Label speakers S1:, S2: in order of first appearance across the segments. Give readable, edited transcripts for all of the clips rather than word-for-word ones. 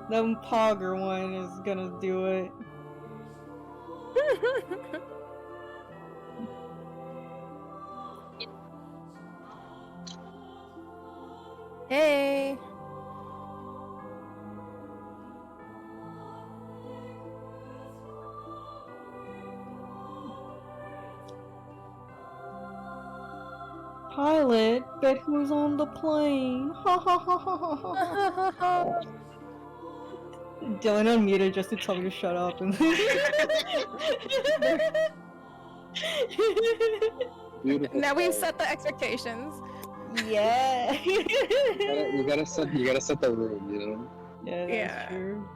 S1: The Pogger one is gonna do it.
S2: Hey.
S1: Pilot, bet who's on the plane? Ha ha ha ha ha ha. Dylan unmuted just to tell me to shut up. And
S2: Now we've set the expectations.
S1: yeah.
S3: you gotta set the room, you know?
S1: Yeah, that's true.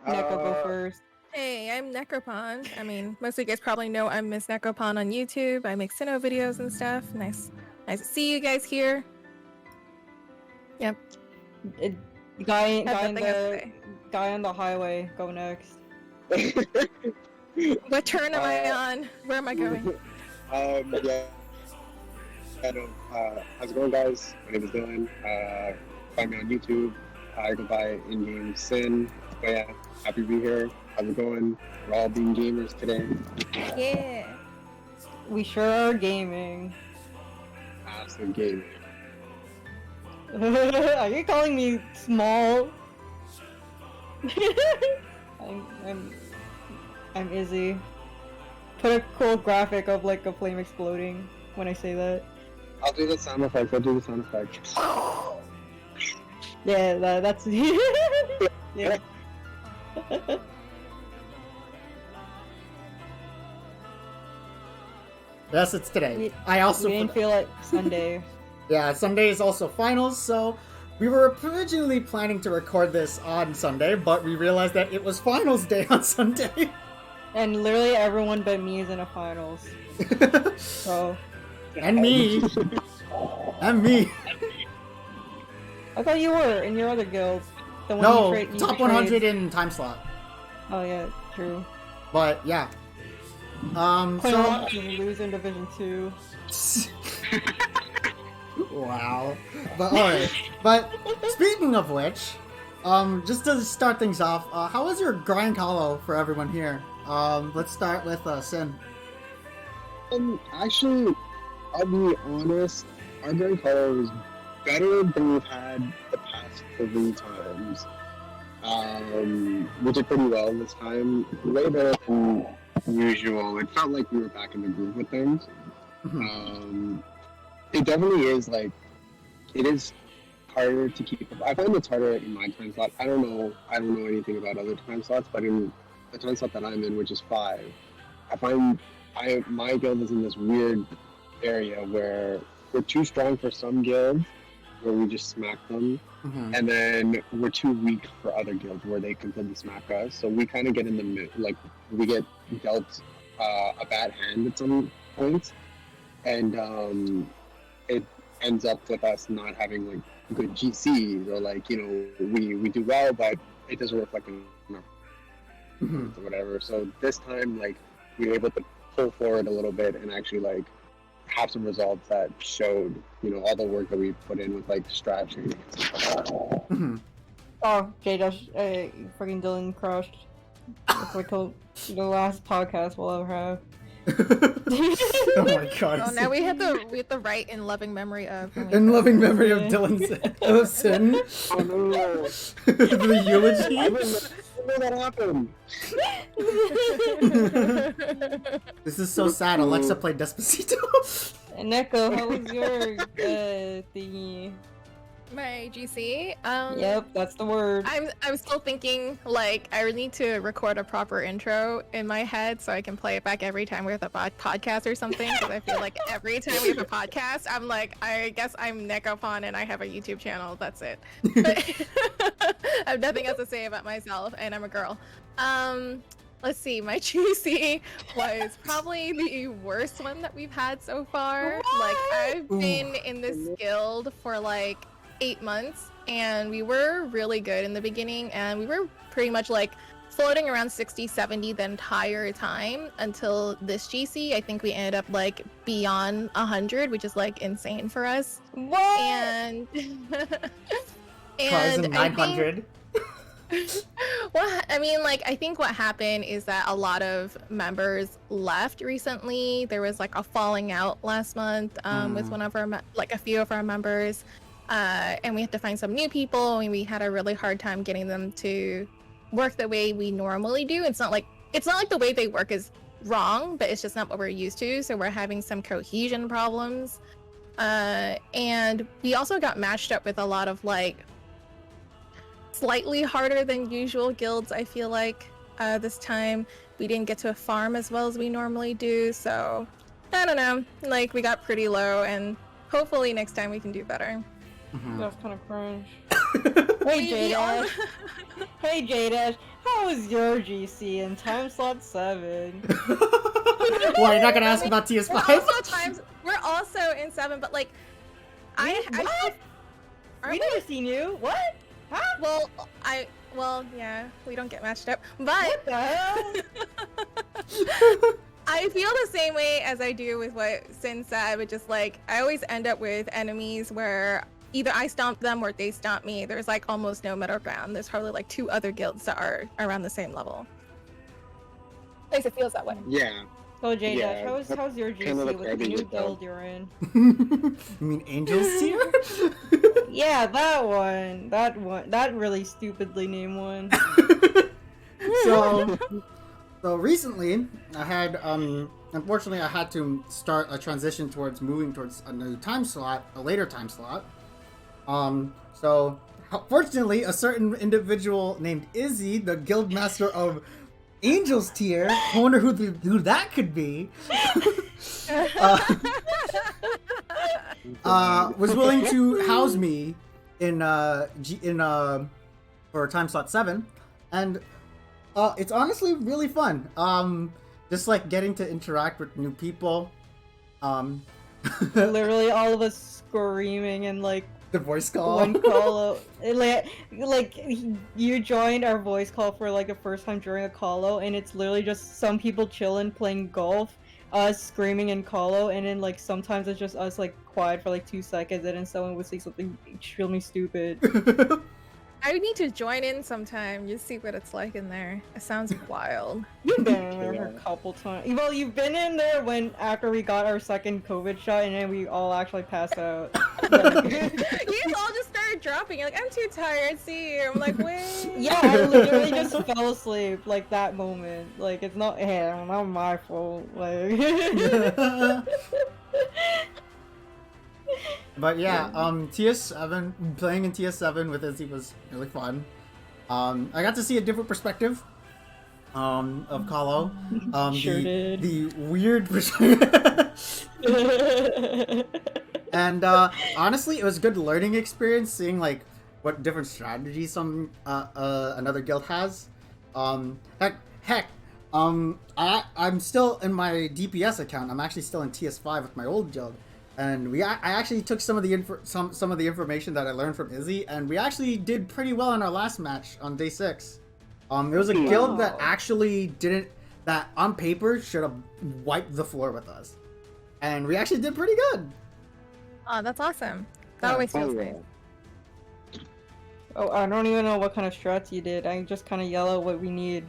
S1: Neko, go first.
S2: Hey, I'm Nekopon. I mean, most of you guys probably know I'm Miss Nekopon on YouTube. I make Sinnoh videos and stuff. Nice to see you guys here. Yep.
S1: Guy on the highway, go next.
S2: What turn am I on? Where am I going?
S3: Yeah. How's it going, guys? My name is Dylan. Find me on YouTube. I go by in-game Sin. But yeah, happy to be here. How's it going? We're all being gamers today.
S2: Yeah.
S1: We sure are gaming.
S3: Awesome gaming.
S1: Are you calling me small? I'm Izzy. Put a cool graphic of like a flame exploding when I say that.
S3: I'll do the sound effect.
S1: Yeah, that's yeah.
S4: Yes, it's today.
S1: I also didn't feel like Sunday.
S4: Yeah, Sunday is also finals, so we were originally planning to record this on Sunday, but we realized that it was finals day on Sunday.
S1: And literally everyone but me is in a finals. So.
S4: And me. And me.
S1: I thought you were in your other guild. The one
S4: No,
S1: you
S4: top 100 in time slot.
S1: Oh yeah, true.
S4: But yeah.
S1: So you lose in Division 2.
S4: Wow. But alright. But speaking of which, just to start things off, how was your Gran Colosseum for everyone here? Let's start with Sin.
S3: Actually, I'll be honest, our Gran Colosseum was better than we've had the past 3 times. We did pretty well this time, way better than usual. It felt like we were back in the groove with things. It definitely is like, it is harder to keep up. I find it's harder in my time slot. I don't know anything about other time slots, but in the time slot that I'm in, which is 5, I find my guild is in this weird area where we're too strong for some guilds, where we just smack them, and then we're too weak for other guilds where they completely smack us. So we kind of get in the mid, like we get dealt a bad hand at some points, and it ends up with us not having like good GCs, or like, you know, we do well, but it doesn't reflect in our or whatever. So this time, like, we were able to pull forward a little bit and actually like have some results that showed, you know, all the work that we put in with like strategy and stuff like that.
S1: Oh, J-Dash, freaking Dylan crushed. That's like the last podcast we'll ever have.
S4: Oh my god.
S2: Oh, now we have the right in loving memory of.
S4: In loving memory of Dylan's Sin.
S3: Oh no.
S4: The eulogy.
S3: I didn't know that happened.
S4: This is so sad. Alexa played Despacito.
S1: And Neko, how was your thingy?
S2: My GC.
S1: Yep, that's the word.
S2: I'm still thinking, like, I need to record a proper intro in my head so I can play it back every time we have a podcast or something. Because I feel like every time we have a podcast, I'm like, I guess I'm Nekopon and I have a YouTube channel. That's it. But I have nothing else to say about myself, and I'm a girl. Let's see, my GC was probably the worst one that we've had so far. What? Like, I've been in this guild for like 8 months, and we were really good in the beginning, and we were pretty much like floating around 60, 70 the entire time until this GC. I think we ended up like beyond 100, which is like insane for us.
S1: What?
S2: And
S4: Cars in
S2: I think
S4: 900.
S2: well, I mean, like, I think what happened is that a lot of members left recently. There was like a falling out last month with one of our, like a few of our members, and we had to find some new people, and we had a really hard time getting them to work the way we normally do. It's not like the way they work is wrong, but it's just not what we're used to. So we're having some cohesion problems, and we also got matched up with a lot of like slightly harder than usual guilds. I feel like this time we didn't get to farm as well as we normally do, so I don't know, like we got pretty low, and hopefully next time we can do better.
S1: That's kind of cringe. Hey Jadash. Hey Jadash, how was your GC in time slot 7?
S4: Why, you're not gonna ask about TS5?
S2: We're also in 7, but like
S1: We never seen you. What? Huh?
S2: Well, yeah, we don't get matched up, but
S1: What the hell?
S2: I feel the same way as I do with what Sin said, which is like I always end up with enemies where either I stomp them or they stomp me. There's like almost no middle ground. There's probably like 2 other guilds that are around the same level. At least it feels that way.
S3: Yeah.
S1: So Jadash,
S3: Yeah,
S1: how's your
S3: kind of
S1: GC
S3: the
S1: with the
S3: Kirby
S1: new
S3: with
S1: guild you're in?
S4: You mean Angels tier?
S1: Yeah, that one. That really stupidly named one.
S4: So recently, I had unfortunately I had to start a transition towards moving towards a new time slot, a later time slot. So fortunately, a certain individual named Izze, the guild master of Angels tier, I wonder who that could be, was willing to house me in for time slot 7, and it's honestly really fun. Just like getting to interact with new people.
S1: Literally all of us screaming and like
S4: The voice call.
S1: one call out. Like you joined our voice call for like the first time during a call out, and it's literally just some people chilling playing golf, us screaming in call out, and then like sometimes it's just us like quiet for like 2 seconds, and then someone would say something extremely stupid.
S2: I would need to join in sometime, just see what it's like in there. It sounds wild.
S1: You've been in there a couple times. Well, you've been in there when after we got our second COVID shot, and then we all actually passed out.
S2: You all just started dropping. You're like, I'm too tired. See you. I'm like, wait.
S1: Yeah, I literally just fell asleep like that moment. Like it's not my fault. Like.
S4: But yeah, TS7, playing in TS7 with Izzy was really fun. I got to see a different perspective of Kalo.
S1: Sure did.
S4: The weird perspective. And honestly, it was a good learning experience seeing like what different strategies some another guild has. I'm still in my DPS account. I'm actually still in TS5 with my old guild. And I actually took some of the information that I learned from Izzy, and we actually did pretty well in our last match on day 6. It was a guild that actually that on paper should have wiped the floor with us, and we actually did pretty good.
S2: Oh, that's awesome. That always feels nice.
S1: Oh, I don't even know what kind of strats you did. I just kind of yell out what we need.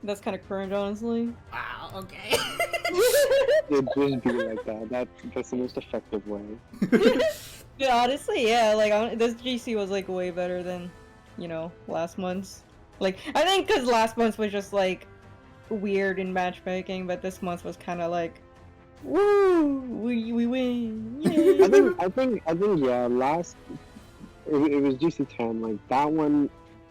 S1: That's kind of cringe, honestly.
S4: Wow. Okay.
S3: It just be like that. That's the most effective way.
S1: Yeah, honestly, yeah. Like this GC was like way better than, last month's. Like I think because last month was just like weird in matchmaking, but this month was kind of like, woo, we win. Yay.
S3: I think yeah. Last it was GC10. Like that one,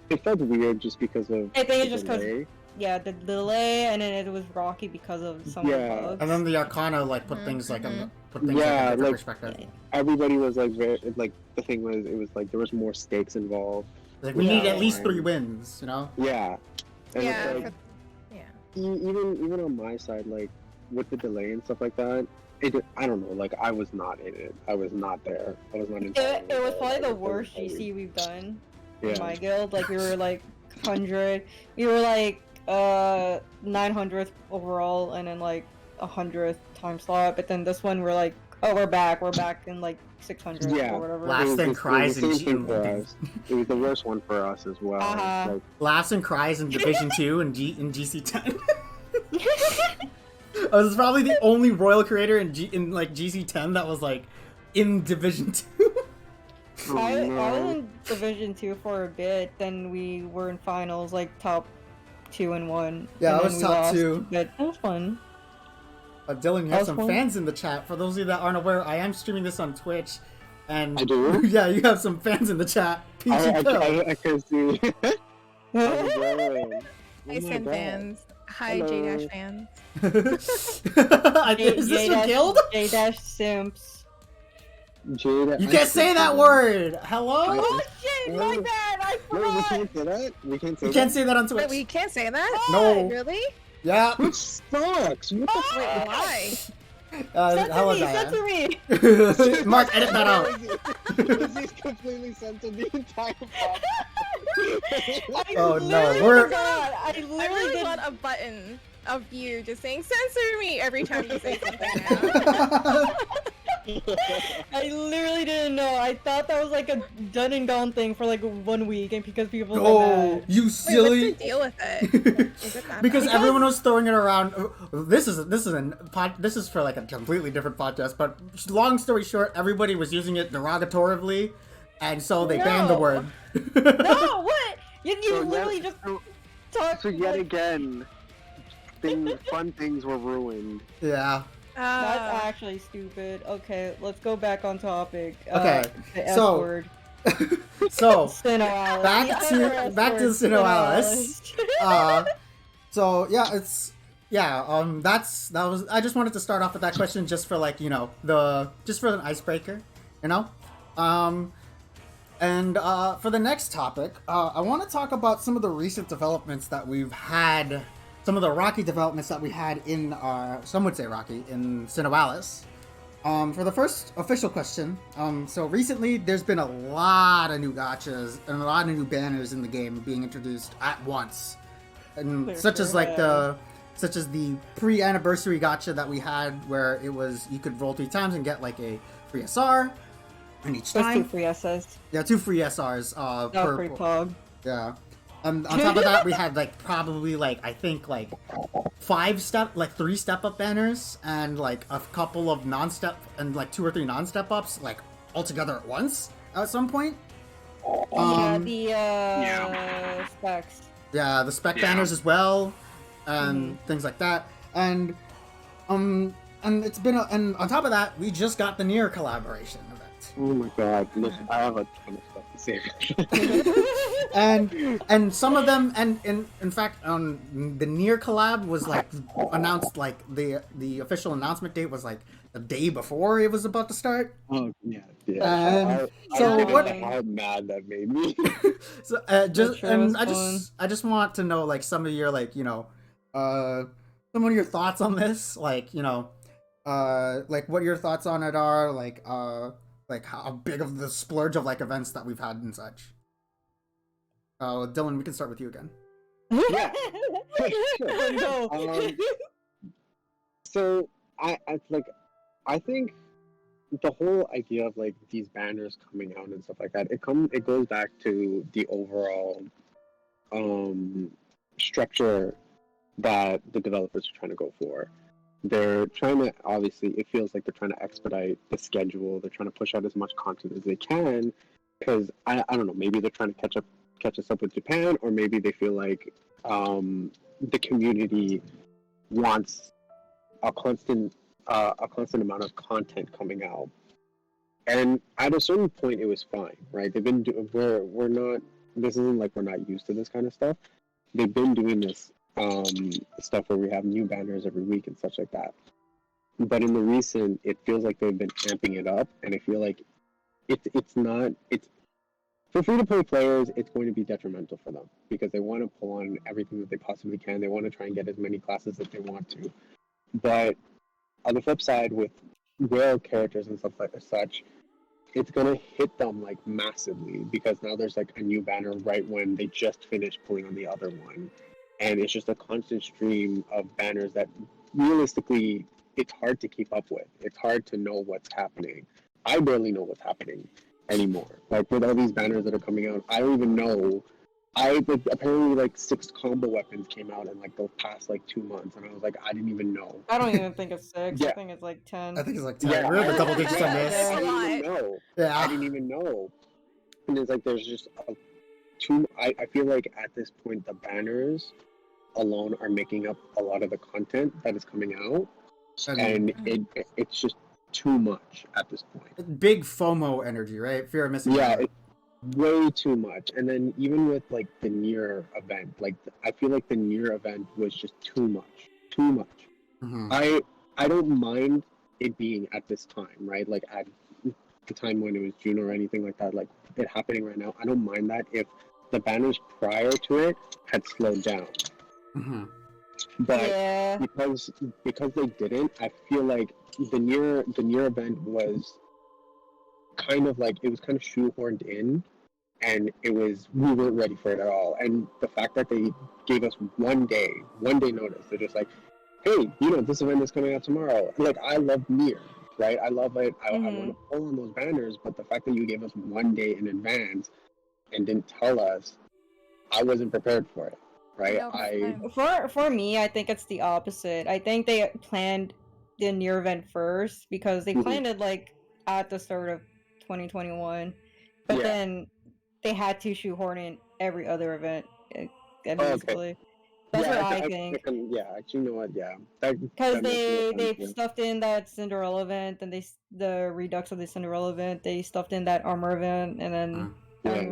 S3: it felt weird just because of.
S1: I think it's just because. Yeah, the delay, and then it was rocky because of some bugs.
S4: And then the Arcana like things like in a different perspective.
S3: Everybody was like very like the thing was it was like there was more stakes involved.
S4: Like we need at least 3 wins,
S3: Yeah. And
S2: Yeah.
S3: it's like, even on my side, like with the delay and stuff like that, I don't know. Like I was not in it. I was not there. I was not in.
S1: It was probably the worst GC we've done. in
S3: Yeah.
S1: my guild. Like we were like 100. We were like 900th overall, and then like 100th time slot. But then this one we're like, oh, we're back in like 600
S3: Yeah.
S1: or whatever.
S4: Last thing
S3: It was
S4: cries
S3: the
S4: and
S3: same thing
S4: G-
S3: for us. It was the worst one for us as well.
S1: Uh-huh.
S3: Like,
S4: Laughs and cries in Division 2 and GC10. I was probably the only royal creator in like GC10 that was like in Division 2.
S3: oh,
S1: I
S3: no.
S1: was in Division 2 for a bit, then we were in finals, like top 2 and 1.
S4: Yeah,
S1: and
S4: I
S1: then
S4: was
S1: we
S4: top
S1: lost,
S4: 2.
S1: But it was fun.
S4: Dylan, you
S1: That
S4: have
S1: was
S4: some
S1: fun.
S4: fans in the chat. For those of you that aren't aware, I am streaming this on Twitch. And
S3: I do?
S4: yeah, you have some fans in the chat. Peeps and Pill.
S3: I can see. How's it going?
S2: Hi,
S3: Oh my
S2: Sin
S3: God.
S2: fans. Hi,
S3: Hello.
S2: J-Dash fans.
S4: Is this a guild?
S1: J- Simps.
S3: Jada,
S4: You
S3: I
S4: can't say that
S3: see.
S4: word! Hello?
S1: Oh shit, my
S3: Oh.
S1: bad, I
S3: No, we
S1: forgot!
S3: can't say that. We can't say
S4: You
S3: that.
S4: can't say that on
S2: Wait,
S4: Twitch.
S2: we can't say that?
S4: No.
S2: Really?
S4: Yeah.
S3: Which sucks. What the
S2: Wait,
S3: fuck?
S2: why?
S4: Hello,
S1: Censor me!
S4: Diane. Mark, edit that out.
S3: He's completely censored the entire podcast.
S1: I
S4: Oh, no,
S1: literally
S4: we're-
S1: forgot. I
S2: I
S1: literally
S2: really
S1: did
S2: want a button of you just saying censor me every time you say something now.
S1: I literally didn't know. I thought that was like a done and gone thing for like 1 week, and because people got
S4: Oh,
S1: mad.
S4: you
S2: Wait, what's
S4: silly.
S2: the deal with it? Is it that
S4: Because
S2: bad?
S4: everyone was throwing it around. This is for like a completely different podcast. But long story short, everybody was using it derogatorily, and so they banned the
S2: No.
S4: word.
S1: No, what? You
S3: So
S1: literally
S3: yet-
S1: just talked.
S3: So yet
S1: like,
S3: again, fun things were ruined.
S4: Yeah.
S1: That's actually stupid. Okay, let's go back on topic.
S4: Okay,
S1: The S
S4: so-
S1: word.
S4: So
S1: SINoALICE.
S4: back
S1: The
S4: to-
S1: other S
S4: back to
S1: word,
S4: SINoALICE. So yeah, it's that was. I just wanted to start off with that question just for like just for an icebreaker, you know. And for the next topic, I want to talk about some of the recent developments that we've had, some of the rocky developments that we had in some would say rocky, in SINoALICE. For the first official question, so recently there's been a lot of new gachas and a lot of new banners in the game being introduced at once, and
S1: There
S4: such as
S1: sure
S4: like the pre-anniversary gacha that we had, where it was you could roll 3 times and get like a free SR, and each
S1: That's 2
S4: time,
S1: free SSs.
S4: yeah, 2 free SRs.
S1: No free pog.
S4: Yeah. On top of that, we had like probably like I think like 3 step-up banners and like a couple of non-step and like 2 or 3 non-step ups like all together at once at some point.
S1: The specs.
S4: Yeah, the spec banners as well, and things like that. And it's been and on top of that, we just got the Nier collaboration event.
S3: Oh my god, listen, I have a ton of stuff to say.
S4: and some of them, and in fact, the Nier collab was like announced, like the official announcement date was like the day before it was about to start.
S3: Oh yeah.
S4: So what-
S3: How mad that made me.
S4: So
S1: sure was
S4: I just want to know like some of your like some of your thoughts on this, like like what your thoughts on it are, like how big of the splurge of like events that we've had and such. Dylan, we can start with you again.
S3: Yeah.
S1: No.
S3: So I think the whole idea of like these banners coming out and stuff like that, it goes back to the overall structure that the developers are trying to go for. They're trying to, obviously, it feels like they're trying to expedite the schedule. They're trying to push out as much content as they can, because I don't know, maybe they're trying to catch us up with Japan, or maybe they feel like the community wants a constant amount of content coming out. And at a certain point, it was fine, right? They've been we're not. This isn't like we're not used to this kind of stuff. They've been doing this stuff where we have new banners every week and such like that. But in the recent, it feels like they've been amping it up, and I feel like it's for free-to-play players, it's going to be detrimental for them because they want to pull on everything that they possibly can. They want to try and get as many classes as they want to. But on the flip side, with rare characters and stuff like such, it's gonna hit them like massively because now there's like a new banner right when they just finished pulling on the other one, and it's just a constant stream of banners that realistically it's hard to keep up with. It's hard to know what's happening. I barely know what's happening anymore. Like with all these banners that are coming out, I don't even know. Apparently like 6 combo weapons came out in like the past like 2 months, and I was like, I didn't even know.
S1: I don't even think it's 6.
S3: Yeah.
S1: I think it's like 10.
S4: I think it's like 10.
S3: Yeah,
S4: We're in the double digits on
S3: I
S4: this.
S2: That's a
S3: didn't
S2: lot.
S3: even know.
S4: Yeah.
S3: I didn't even know. And it's like there's just I feel like at this point the banners alone are making up a lot of the content that is coming out, and it's just too much at this point.
S4: Big FOMO energy, right? Fear of missing
S3: Yeah,
S4: out.
S3: it's way too much. And then even with like the near event, like I feel like the near event was just too much.
S4: Mhm.
S3: I don't mind it being at this time, right? Like at the time when it was June or anything like that, like it happening right now. I don't mind that if the banners prior to it had slowed down.
S4: Mhm.
S3: But
S1: Yeah.
S3: because they didn't, I feel like the near event was kind of like it was kind of shoehorned in, and we weren't ready for it at all. And the fact that they gave us one day notice, they're just like, hey, this event is coming out tomorrow. Like I love near, right? I love it. I want to pull on those banners, but the fact that you gave us one day in advance and didn't tell us, I wasn't prepared for it, right?
S2: Nope.
S1: For me, I think it's the opposite. I think they planned the near event first because they planned it like at the start of 2021, but then they had to shoehorn in every other event. Basically, that's what I think.
S3: Actually, you know what? Yeah,
S1: Because they stuffed in that Cinderella event, and the redux of the Cinderella event. They stuffed in that armor event, and then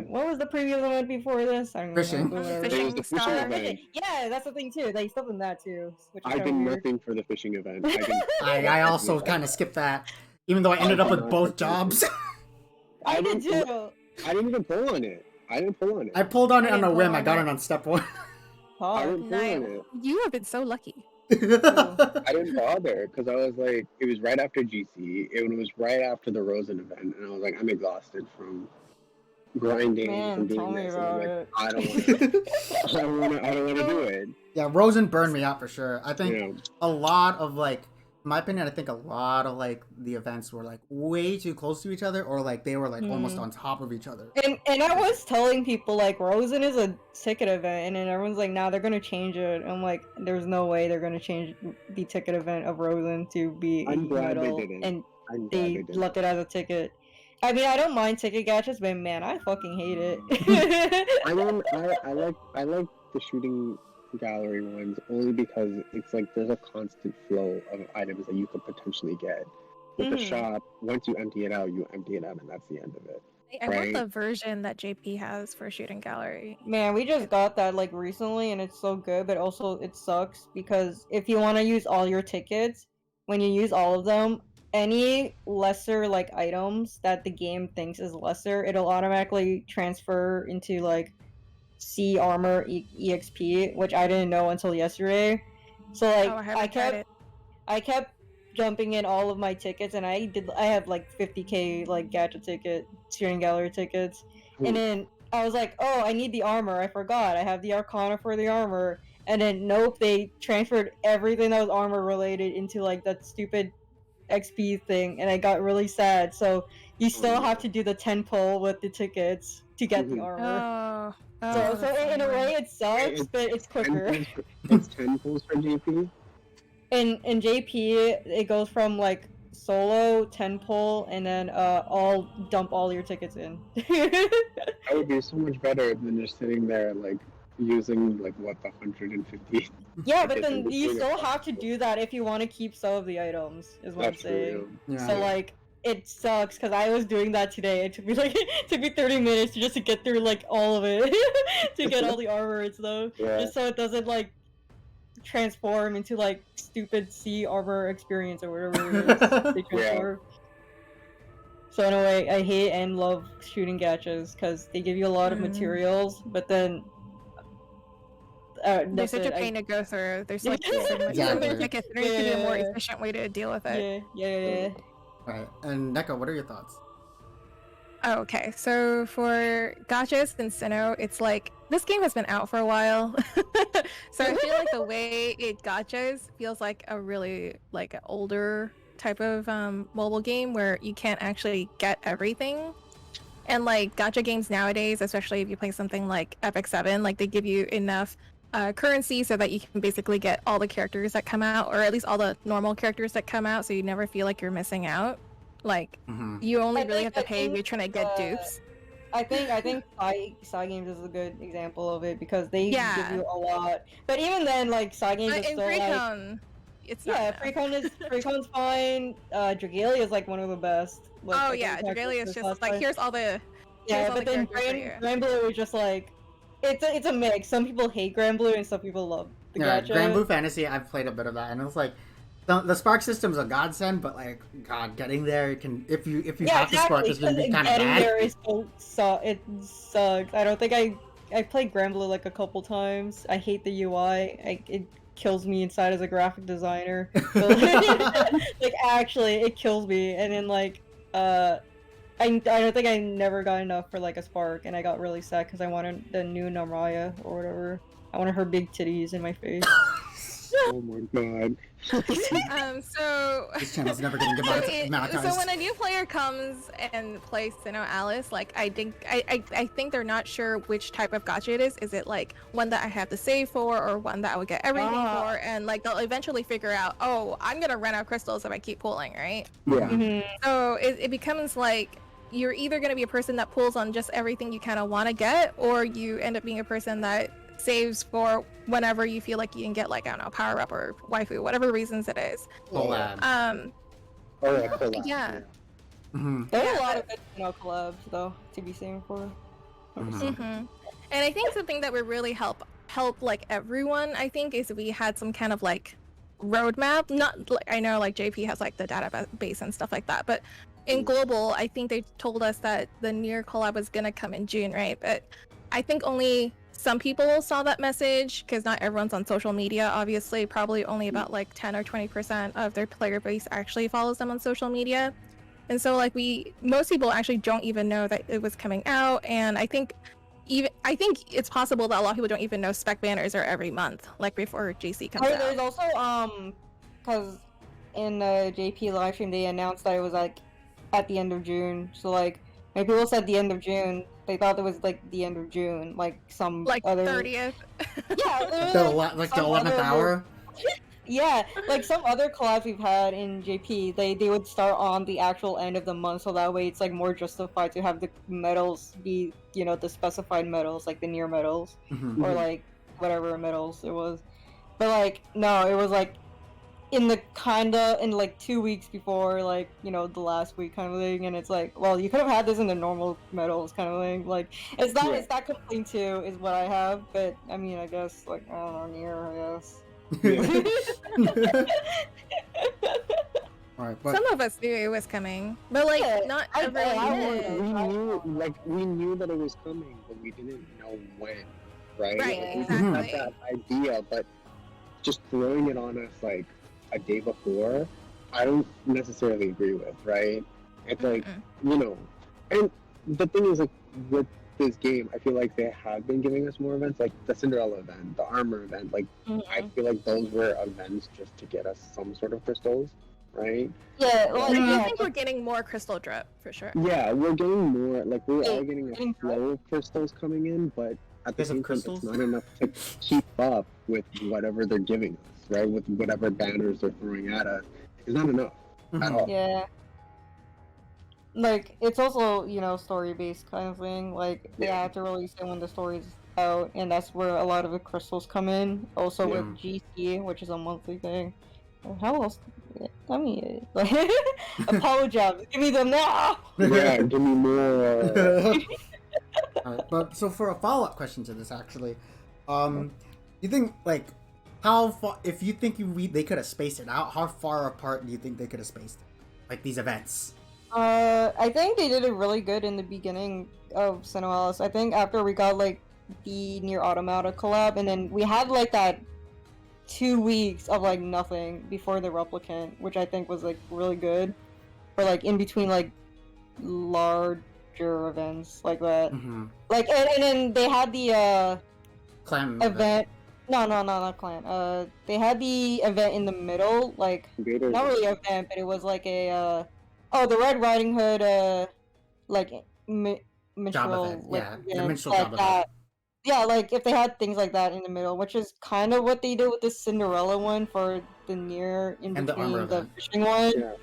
S1: what was the previous event before this? I don't
S4: Fishing.
S1: know. Whatever.
S2: Fishing star.
S3: event.
S1: Yeah, that's the thing too. They stuffed in that too. Which is
S3: I did
S1: weird.
S3: nothing for the fishing event.
S4: I also kind of skipped that, even though I ended up with both jobs.
S1: I did too.
S3: I didn't even pull on it. I
S4: pulled on it on a
S2: didn't
S4: whim.
S2: pull
S4: I
S2: on
S4: got
S2: it.
S4: it on step 1.
S3: I didn't pull
S2: Nice.
S3: on it.
S2: You have been so lucky.
S3: I didn't bother because I was like, it was right after GC. It was right after the Rosen event, and I was like, I'm exhausted from grinding and
S1: tell
S3: doing
S1: me
S3: this. And I'm
S1: about
S3: like,
S1: it.
S3: I don't want to do it.
S4: Yeah, Rosen burned me out for sure. I think
S3: Yeah.
S4: a lot of in my opinion, I think a lot of the events were way too close to each other, or they were almost on top of each other.
S1: And I was telling people Rosen is a ticket event, and then everyone's like, nah, they're gonna change it. I'm like, there's no way they're gonna change the ticket event of Rosen to be
S3: I'm glad
S1: medal,
S3: they didn't.
S1: and
S3: I'm glad
S1: they
S3: didn't.
S1: left it as a ticket. I mean, I don't mind ticket gadgets, but man, I fucking hate it.
S3: I like the shooting gallery ones only because it's like there's a constant flow of items that you could potentially get. With the shop, once you empty it out, and that's the end of it.
S2: I want the version that JP has for shooting gallery.
S1: Man, we just got that recently, and it's so good, but also it sucks because if you want to use all your tickets, when you use all of them, any lesser items that the game thinks is lesser, it'll automatically transfer into C armor EXP, which I didn't know until yesterday. So I kept jumping in all of my tickets, and I have 50k gadget ticket, shooting gallery tickets, and then I was like, oh, I need the armor. I forgot. I have the Arcana for the armor, and then nope, they transferred everything that was armor related into that stupid XP thing, and I got really sad. So you still have to do the 10 pull with the tickets to get the armor. So in a way it sucks, but it's quicker.
S3: It's 10 pulls for JP?
S1: In JP, it goes from solo, 10 pull, and then dump all your tickets in.
S3: That would be so much better than just sitting there using the 150.
S1: Yeah, but then you still have to do that if you want to keep some of the items, is what I'm saying.
S4: Yeah.
S1: So it sucks because I was doing that today. It took me it took me 30 minutes just to get through all of it, to get all the armor and stuff, just so it doesn't transform into stupid C armor experience or whatever it is they transform. So in a way, I hate and love shooting gachas because they give you a lot of materials, but then
S2: they're such a pain to go through. There's so much tickets. There needs to be a more efficient way to deal with it.
S1: Yeah.
S4: Right. And Neko, what are your thoughts?
S2: Oh, okay, so for gachas in Sinnoh, it's like this game has been out for a while, so I feel like the way it gachas feels like a really like older type of mobile game where you can't actually get everything. And like gacha games nowadays, especially if you play something like Epic 7, like they give you enough currency so that you can basically get all the characters that come out, or at least all the normal characters that come out, so you never feel like you're missing out. Like you only really have to pay if you're trying to get dupes.
S1: I think Psy Games is a good example of it because they
S2: Yeah.
S1: give you a lot. But even then, like Psy Games is
S2: In
S1: still like
S2: Precon, it's not enough.
S1: Precon's fine. Dragalia is like one of the best. Like,
S2: Oh
S1: I
S2: yeah,
S1: think
S2: Dragalia is
S1: this
S2: just
S1: last
S2: like
S1: time.
S2: here's all the
S1: but then Gran Blue is just like it's a mix. Some people hate Gran Blue and some people love the gacha.
S4: Gran Blue Fantasy, I've played a bit of that, and it's like the spark system's a godsend, but like God, getting there can if you have to spark is gonna be kind of bad.
S1: There is it sucks. I don't think I played Gran Blue like a couple times. I hate the UI. It kills me inside as a graphic designer. But, like actually, it kills me. And then like I don't think I never got enough for like a spark, and I got really sad because I wanted the new Namraya or whatever. I wanted her big titties in my face.
S3: Oh my god.
S2: So
S4: This channel's never gonna get monetized.
S2: so when a new player comes and plays SINoALICE, like I think they're not sure which type of gacha it is. Is it like one that I have to save for, or one that I would get everything for? And like they'll eventually figure out, oh, I'm gonna run out of crystals if I keep pulling, right?
S3: Yeah.
S2: So it becomes like you're either gonna be a person that pulls on just everything you kind of want to get, or you end up being a person that saves for whenever you feel like you can get like I don't know, power up or waifu, whatever reasons it is.
S3: Collab. Collab.
S2: Yeah.
S1: There's a lot of good collabs though to be seen for.
S2: And I think something that would really help like everyone, I think, is if we had some kind of like roadmap. Not like I know like JP has like the database and stuff like that, but in global, I think they told us that the Nier collab was gonna come in June, right? But I think only some people saw that message because not everyone's on social media. Obviously, probably only about like 10 or 20% of their player base actually follows them on social media. And so like most people actually don't even know that it was coming out. And I think it's possible that a lot of people don't even know spec banners are every month, like before JC comes out.
S1: There's also because in the JP livestream they announced that it was like at the end of June. So like when people said the end of June, they thought it was like the end of June, like some
S2: like
S1: other
S2: 30th.
S1: Yeah,
S4: the 11th hour.
S1: Yeah, like some other collabs we've had in JP, they would start on the actual end of the month, so that way it's like more justified to have the medals be, the specified medals, like the near medals, or like whatever medals it was. But like no, it was like in like 2 weeks before, like the last week kind of thing, and it's like, well, you could have had this in the normal medals kind of thing. Like it's that complaint too is what I have, but I mean I guess like I don't know, near I guess.
S4: Alright, but
S2: Some of us knew it was coming, but like not everyone.
S3: We knew that it was coming, but we didn't know when, right?
S2: Right,
S3: We had that idea, but just throwing it on us like a day before, I don't necessarily agree with, right? It's like, and the thing is, like, with this game, I feel like they have been giving us more events, like the Cinderella event, the armor event, like, I feel like those were events just to get us some sort of crystals, right?
S1: Yeah,
S2: I think we're getting more crystal drip, for sure.
S3: Yeah, we're getting more, like, we're all getting a flow of crystals coming in, but at the same time, it's not enough to keep up with whatever they're giving us. Right, with whatever banners they're throwing at us, it's not enough at all.
S1: Yeah, like it's also story-based kind of thing. Like they have to release it when the story's out, and that's where a lot of the crystals come in. Also with GC, which is a monthly thing. How else? I mean, like Apollo jobs. Give me them now.
S3: Yeah, give me more.
S4: But so for a follow-up question to this, actually, you think like how far? If you think they could have spaced it out, how far apart do you think they could have spaced it? Like these events?
S1: I think they did it really good in the beginning of SINoALICE. I think after we got like the Nier Automata collab, and then we had like that 2 weeks of like nothing before the replicant, which I think was like really good. Or like in between like major events like that.
S4: Mm-hmm.
S1: Like, and then they had the
S4: Clan
S1: event. No, not clan. They had the event in the middle, like
S3: Creators.
S1: not really an event, but it was like a the Red Riding Hood like minstrel
S4: event,
S1: like
S4: yeah, the
S1: event,
S4: minstrel
S1: like
S4: job
S1: that.
S4: event.
S1: Yeah, like if they had things like that in the middle, which is kind of what they did with the Cinderella one for the near in
S4: And the armor
S1: between the
S4: event.
S1: fishing one.
S3: Yeah.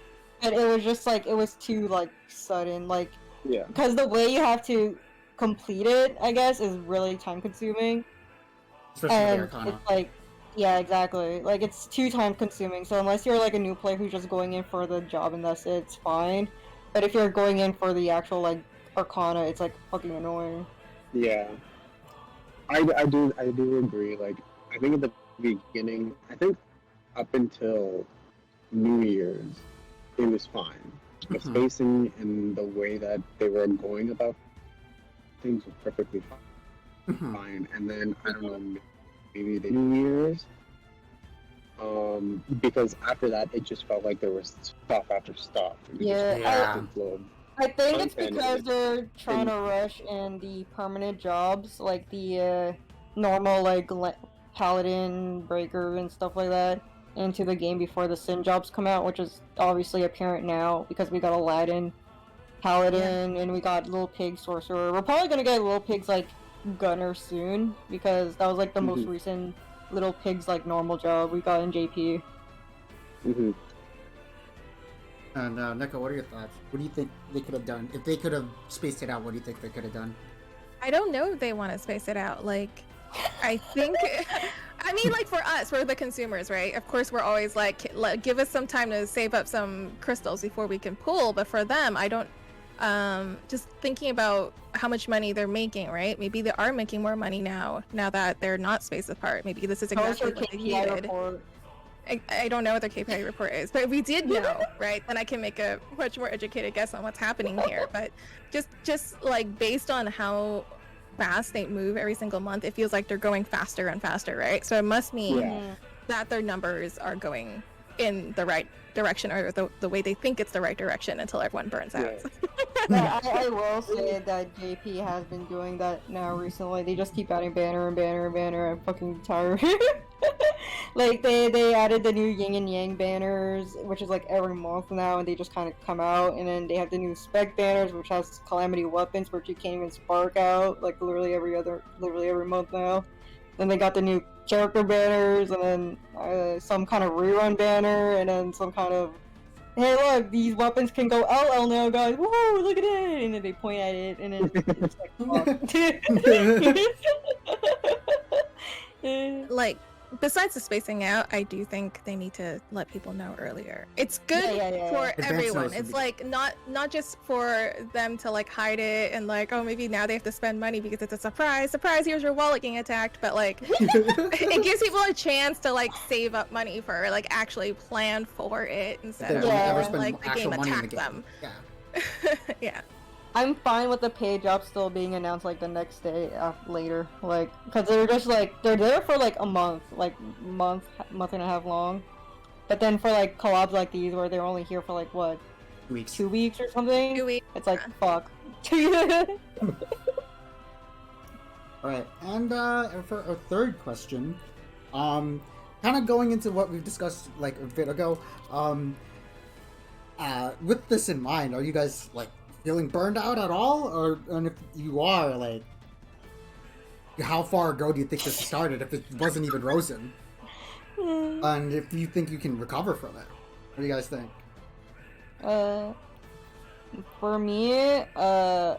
S1: But it was just like it was too like sudden, like
S3: Yeah.
S1: because the way you have to complete it, I guess, is really time consuming.
S4: Especially
S1: And
S4: with the Arcana.
S1: it's like, yeah, exactly. Like it's too time consuming. So unless you're like a new player who's just going in for the job and that's it, it's fine. But if you're going in for the actual like Arcana, it's like fucking annoying.
S3: Yeah. I do agree. Like, I think at the beginning, I think up until New Year's, it was fine. The
S4: Mhm.
S3: spacing and the way that they were going about things was perfectly
S4: Mhm.
S3: fine. And then, I don't know, maybe the New Year's, because after that, it just felt like there was stuff after stuff. And it
S1: Yeah,
S3: just
S4: Yeah.
S3: fucking flowed.
S1: I think it's
S3: Content
S1: because
S3: and-
S1: they're trying to rush in the permanent jobs, like the normal like paladin, breaker, and stuff like that, into the game before the Sin jobs come out, which is obviously apparent now because we got Aladdin, paladin, and we got Little Pig sorcerer. We're probably gonna get Little Pig's like gunner soon because that was like the most
S3: Mhm.
S1: recent Little Pig's like normal job we got in JP.
S3: Mhm.
S4: And Neko, what are your thoughts? What do you think they could have done? If they could have spaced it out, what do you think they could have done?
S2: I don't know if they want to space it out. Like, I think, I mean, like for us, we're the consumers, right? Of course, we're always like, give us some time to save up some crystals before we can pull. But for them, I don't. Just thinking about how much money they're making, right? Maybe they are making more money now that they're not spaced apart. Maybe this is
S1: How was
S2: exactly
S1: your
S2: what they
S1: KPI
S2: needed.
S1: report?
S2: I don't know what their KPI report is, but if we did know, right, then I can make a much more educated guess on what's happening here. But just like based on how fast they move every single month, it feels like they're going faster and faster, right? So it must mean
S3: Yeah.
S2: that their numbers are going in the right direction, or the way they think it's the right direction until everyone burns out.
S1: Yeah, I will say that JP has been doing that now recently. They just keep adding banner and banner and banner. I'm fucking tired. Like they added the new yin and yang banners, which is like every month now, and they just kind of come out. And then they have the new spec banners, which has calamity weapons, which you can't even spark out, like literally every month now. Then they got the new character banners, and then some kind of rerun banner, and then some kind of hey look, these weapons can go LL now, guys. Whoa, look at it! And then they point at it, and then it's like,
S2: Like, besides the spacing out, I do think they need to let people know earlier. It's good
S1: Yeah.
S2: for
S4: Advance
S2: everyone.
S4: notice
S2: It's
S4: would
S2: like not just for them to like hide it and like, oh, maybe now they have to spend money because it's a surprise. Surprise, here's your wallet getting attacked. But like, it gives people a chance to like save up money for like actually plan for it instead
S4: They
S2: of
S4: don't
S1: Yeah.
S4: ever spend
S2: like the
S4: actual
S2: game
S4: money in the
S2: attack
S4: game.
S2: them.
S4: Yeah.
S2: Yeah.
S1: I'm fine with the paid job still being announced like the next day later, like because they're just like they're there for like a month, like month and a half long. But then for like collabs like these where they're only here for like what
S4: Weeks.
S1: 2 weeks or something,
S2: 2 weeks.
S1: it's like fuck.
S4: Alright, and for our third question, kind of going into what we've discussed like a bit ago, with this in mind, are you guys like feeling burned out at all? And if you are, like, how far ago do you think this started if it wasn't even Rosen? And if you think you can recover from it? What do you guys think?
S1: For me, I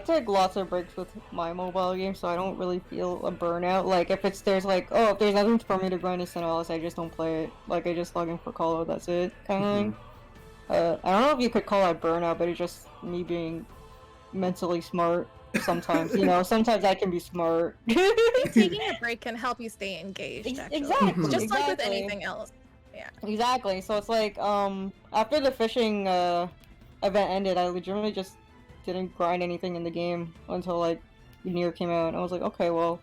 S1: take lots of breaks with my mobile game, so I don't really feel a burnout. Like, if there's nothing for me to grind in SINoALICE, I just don't play it. Like, I just log in for Collab, that's it, kind of thing. I don't know if you could call that burnout, but it's just me being mentally smart sometimes. You know, sometimes I can be smart.
S2: Taking a break can help you stay engaged. Actually.
S1: Exactly.
S2: Just like with
S1: exactly.
S2: anything else. Yeah.
S1: Exactly. So it's like, after the fishing event ended, I legitimately just didn't grind anything in the game until like Nier came out. And I was like, okay, well,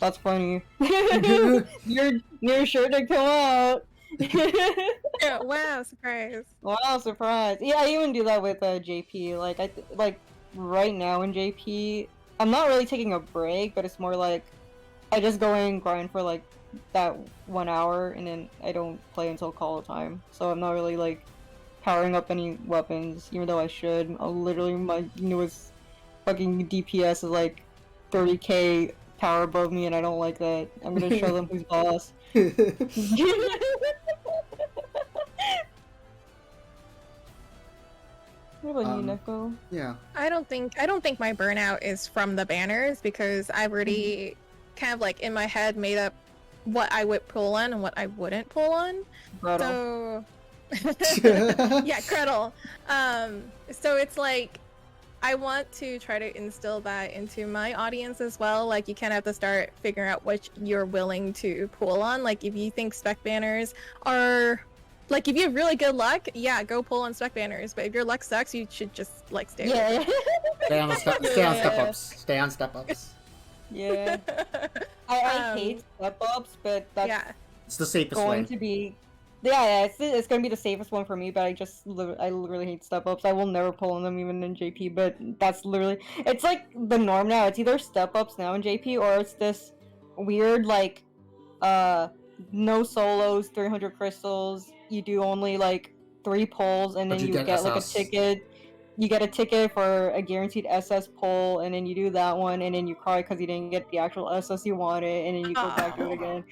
S1: that's funny. Nier sure did come out.
S2: Yeah, wow, surprise.
S1: Wow, surprise! Yeah, I even do that with JP. Like right now in JP, I'm not really taking a break, but it's more like I just go and grind for like that 1 hour, and then I don't play until call time. So I'm not really like powering up any weapons, even though I should. Literally, my newest fucking DPS is like 30k power above me, and I don't like that. I'm gonna show them who's boss. What about you, Neko?
S4: Yeah.
S2: I don't think my burnout is from the banners, because I've already kind of like in my head made up what I would pull on and what I wouldn't pull on.
S1: Gretel.
S2: So yeah, Gretel. So it's like I want to try to instill that into my audience as well. Like, you kind of have to start figuring out what you're willing to pull on. Like, if you think spec banners are like, if you have really good luck, yeah, go pull on spec banners. But if your luck sucks, you should just like stay away.
S4: Stay on step ups. Stay on step ups.
S1: Yeah. I hate step ups, but that's
S4: It's the safest
S1: going
S4: way.
S1: to be. Yeah, it's gonna be the safest one for me. But I literally hate step ups. I will never pull on them even in JP. But that's literally, it's like the norm now. It's either step ups now in JP, or it's this weird like no solos, 300 crystals. You do only like 3 pulls, and then you get like a ticket. You get a ticket for a guaranteed SS pull, and then you do that one, and then you cry because you didn't get the actual SS you wanted, and then you go back to it again.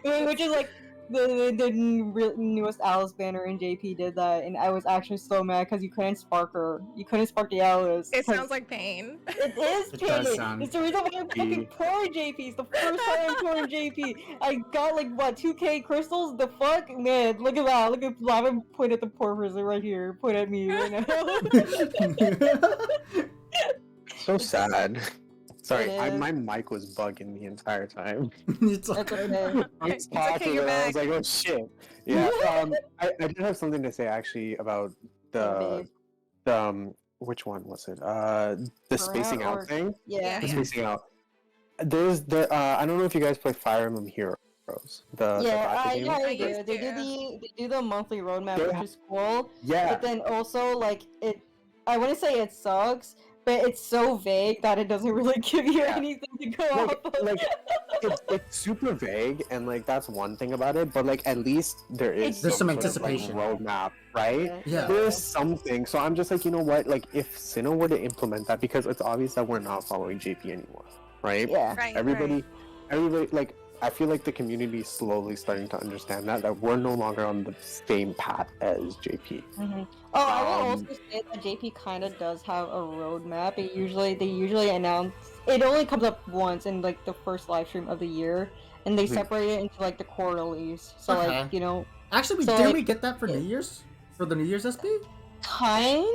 S1: Which is like the newest Alice banner in JP did that, and I was actually so mad because you couldn't spark her. You couldn't spark the Alice.
S2: It sounds like pain.
S1: It is
S4: It
S1: pain.
S4: does sound
S1: It's the reason why I'm fucking poor in JP. It's the first time I'm poor in JP. I got like what 2k crystals. The fuck, man! Look at that. Look at Lava. Point at the poor person right here. Point at me right now.
S3: So sad. Sorry,
S1: It is.
S3: my mic was bugging the entire time.
S4: It's
S1: That's
S4: okay.
S1: okay.
S3: I was
S2: It's okay,
S3: talking
S2: you're
S3: and I was
S2: back.
S3: like, oh shit. Yeah. I did have something to say actually about the which one was it? The spacing
S1: Burnout or-
S3: out thing.
S1: Yeah.
S3: The spacing out. There's I don't know if you guys play Fire Emblem Heroes. The battle game.
S1: Yeah,
S2: I
S1: they do.
S2: used
S1: They
S2: to.
S1: they do the monthly roadmap,
S3: They
S1: which
S3: ha-
S1: is cool.
S3: Yeah.
S1: But then also like I wouldn't say it sucks, but it's so vague that it doesn't really give you
S3: Yeah.
S1: anything to go off of.
S3: like it's super vague, and like that's one thing about it, but like at least there is
S4: There's some
S3: sort of, like,
S4: anticipation.
S3: roadmap, right?
S4: Yeah.
S3: There's something. So I'm just like, you know what, like if Sinnoh were to implement that, because it's obvious that we're not following JP anymore, right?
S1: Yeah.
S2: Right.
S3: Everybody like, I feel like the community is slowly starting to understand that we're no longer on the same path as JP.
S1: Oh, I will
S3: Um,
S1: also say that JP kind of does have a roadmap. They usually announce. It only comes up once in like the first live stream of the year, and they
S3: Mhm.
S1: separate it into like the quarterlies. So
S4: Okay.
S1: like, you know,
S4: Actually,
S1: So,
S4: didn't
S1: like-
S4: we get that for New Year's? For the New Year's SP?
S1: kinda.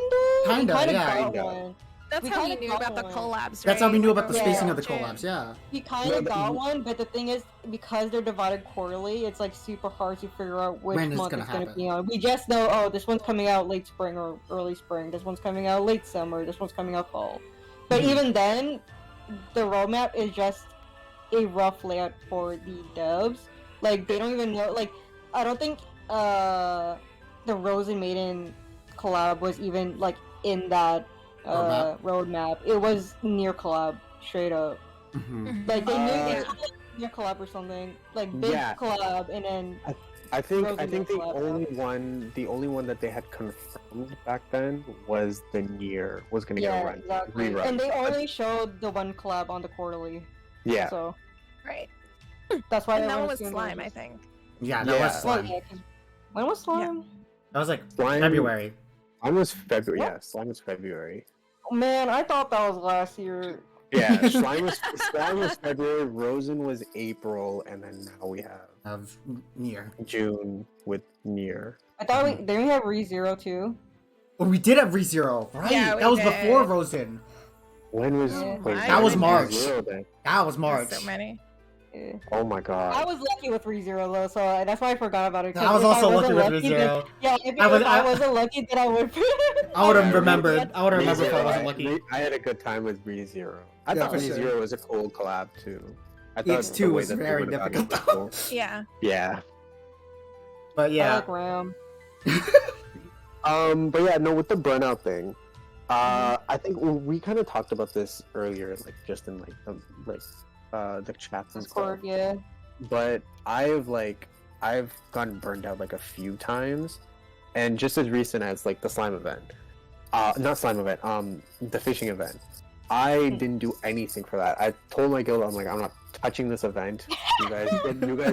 S4: Kinda,
S1: Kinda
S4: yeah.
S1: got
S3: Kinda.
S1: one.
S2: That's
S1: We
S2: how we
S1: kinda
S2: knew
S1: got
S2: about the
S1: one.
S2: collabs, right?
S4: That's how we knew about the
S1: Yeah.
S4: spacing of the
S2: June.
S4: collabs, yeah.
S1: We kind
S3: No,
S1: of
S3: but-
S1: got one, but the thing is, because they're divided quarterly, it's like super hard to figure out which
S4: When it's
S1: month
S4: gonna
S1: it's gonna
S4: happen.
S1: be on. We just know, oh, this one's coming out late spring or early spring. This one's coming out late summer. This one's coming out fall. But
S4: Mhm.
S1: even then, the roadmap is just a rough layout for the devs. Like they don't even know. Like I don't think the Rose and Maiden collab was even like in that roadmap. It was near collab, straight up.
S4: Mhm.
S1: Like they knew they
S2: Yeah.
S1: had like near collab or something, like big
S3: Yeah.
S1: collab, and then
S3: I think
S1: Frozen
S3: the
S1: collab.
S3: only one that they had confirmed back then was the Nier was gonna
S1: yeah,
S3: get a run.
S1: exactly.
S3: Rerun.
S1: And they only showed the one collab on the quarterly.
S3: Yeah.
S1: So
S2: Right.
S1: that's why
S2: And that one
S1: everyone
S2: was
S1: assumed it
S2: slime, I
S1: just-
S2: think.
S4: Yeah, that
S3: Yeah.
S4: was
S1: Well,
S4: slime.
S1: yeah, 'cause- when was slime?
S4: That was like
S3: Slime-
S4: February.
S3: Slime was February.
S1: What?
S3: Yeah, Slime was February.
S1: Oh, man, I thought that was last year.
S3: Yeah, Slime was February. Rosen was April, and then now we have
S4: Of near.
S3: June with Nier.
S1: I thought we didn't we have ReZero too.
S4: Oh, we did have ReZero, right?
S2: Yeah, we
S4: that was
S2: did.
S4: before Rosen.
S3: When was
S1: Yeah.
S3: wait,
S2: That
S3: when
S4: was March.
S3: Zero then?
S4: That was
S2: There's
S4: March.
S2: so many.
S1: Yeah.
S3: Oh my
S1: I
S3: god.
S1: was lucky with ReZero though, so that's why I forgot about it. 'cause
S4: I was
S1: if
S4: also
S1: wasn't
S4: lucky with
S1: then-
S4: ReZero.
S1: Yeah, if
S4: I was-
S1: I
S4: I-
S1: wasn't lucky, then I would.
S4: I would have
S3: Yeah,
S4: remembered. I would have remembered if I
S3: ReZero,
S4: wasn't lucky.
S3: I had a good time with ReZero. I
S4: Yeah,
S3: thought
S4: for sure.
S3: ReZero was a cool collab too. I thought
S4: EX2
S3: the way
S4: was
S3: that they
S4: very
S3: went about it
S4: difficult,
S3: was cool.
S2: Yeah.
S3: Yeah.
S4: But
S1: I
S4: yeah,
S1: like Ram.
S3: But yeah, no, with the burnout thing, I think we kind of talked about this earlier, like just in the chats and stuff.
S1: Discord, yeah.
S3: But I've gotten burned out like a few times, and just as recent as like the slime event, not slime event, the fishing event. I didn't do anything for that. I told my guild, I'm like, I'm not touching this event. You guys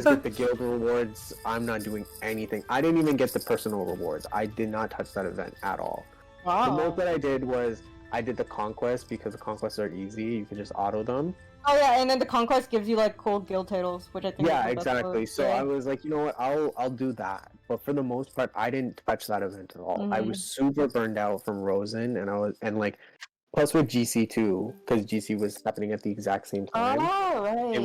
S3: get the guild rewards. I'm not doing anything. I didn't even get the personal rewards. I did not touch that event at all.
S1: Wow.
S3: The most that I did was I did the conquest because the conquests are easy. You can just auto them.
S1: Oh yeah, and then the conquest gives you like cool guild titles, which I think.
S3: Yeah,
S1: is the best
S3: exactly.
S1: part.
S3: So
S1: Yeah.
S3: I was like, you know what, I'll do that. But for the most part, I didn't touch that event at all. I was super burned out from Rosen, and like plus with GC too, because GC was happening at the exact same time.
S1: Oh right.
S3: It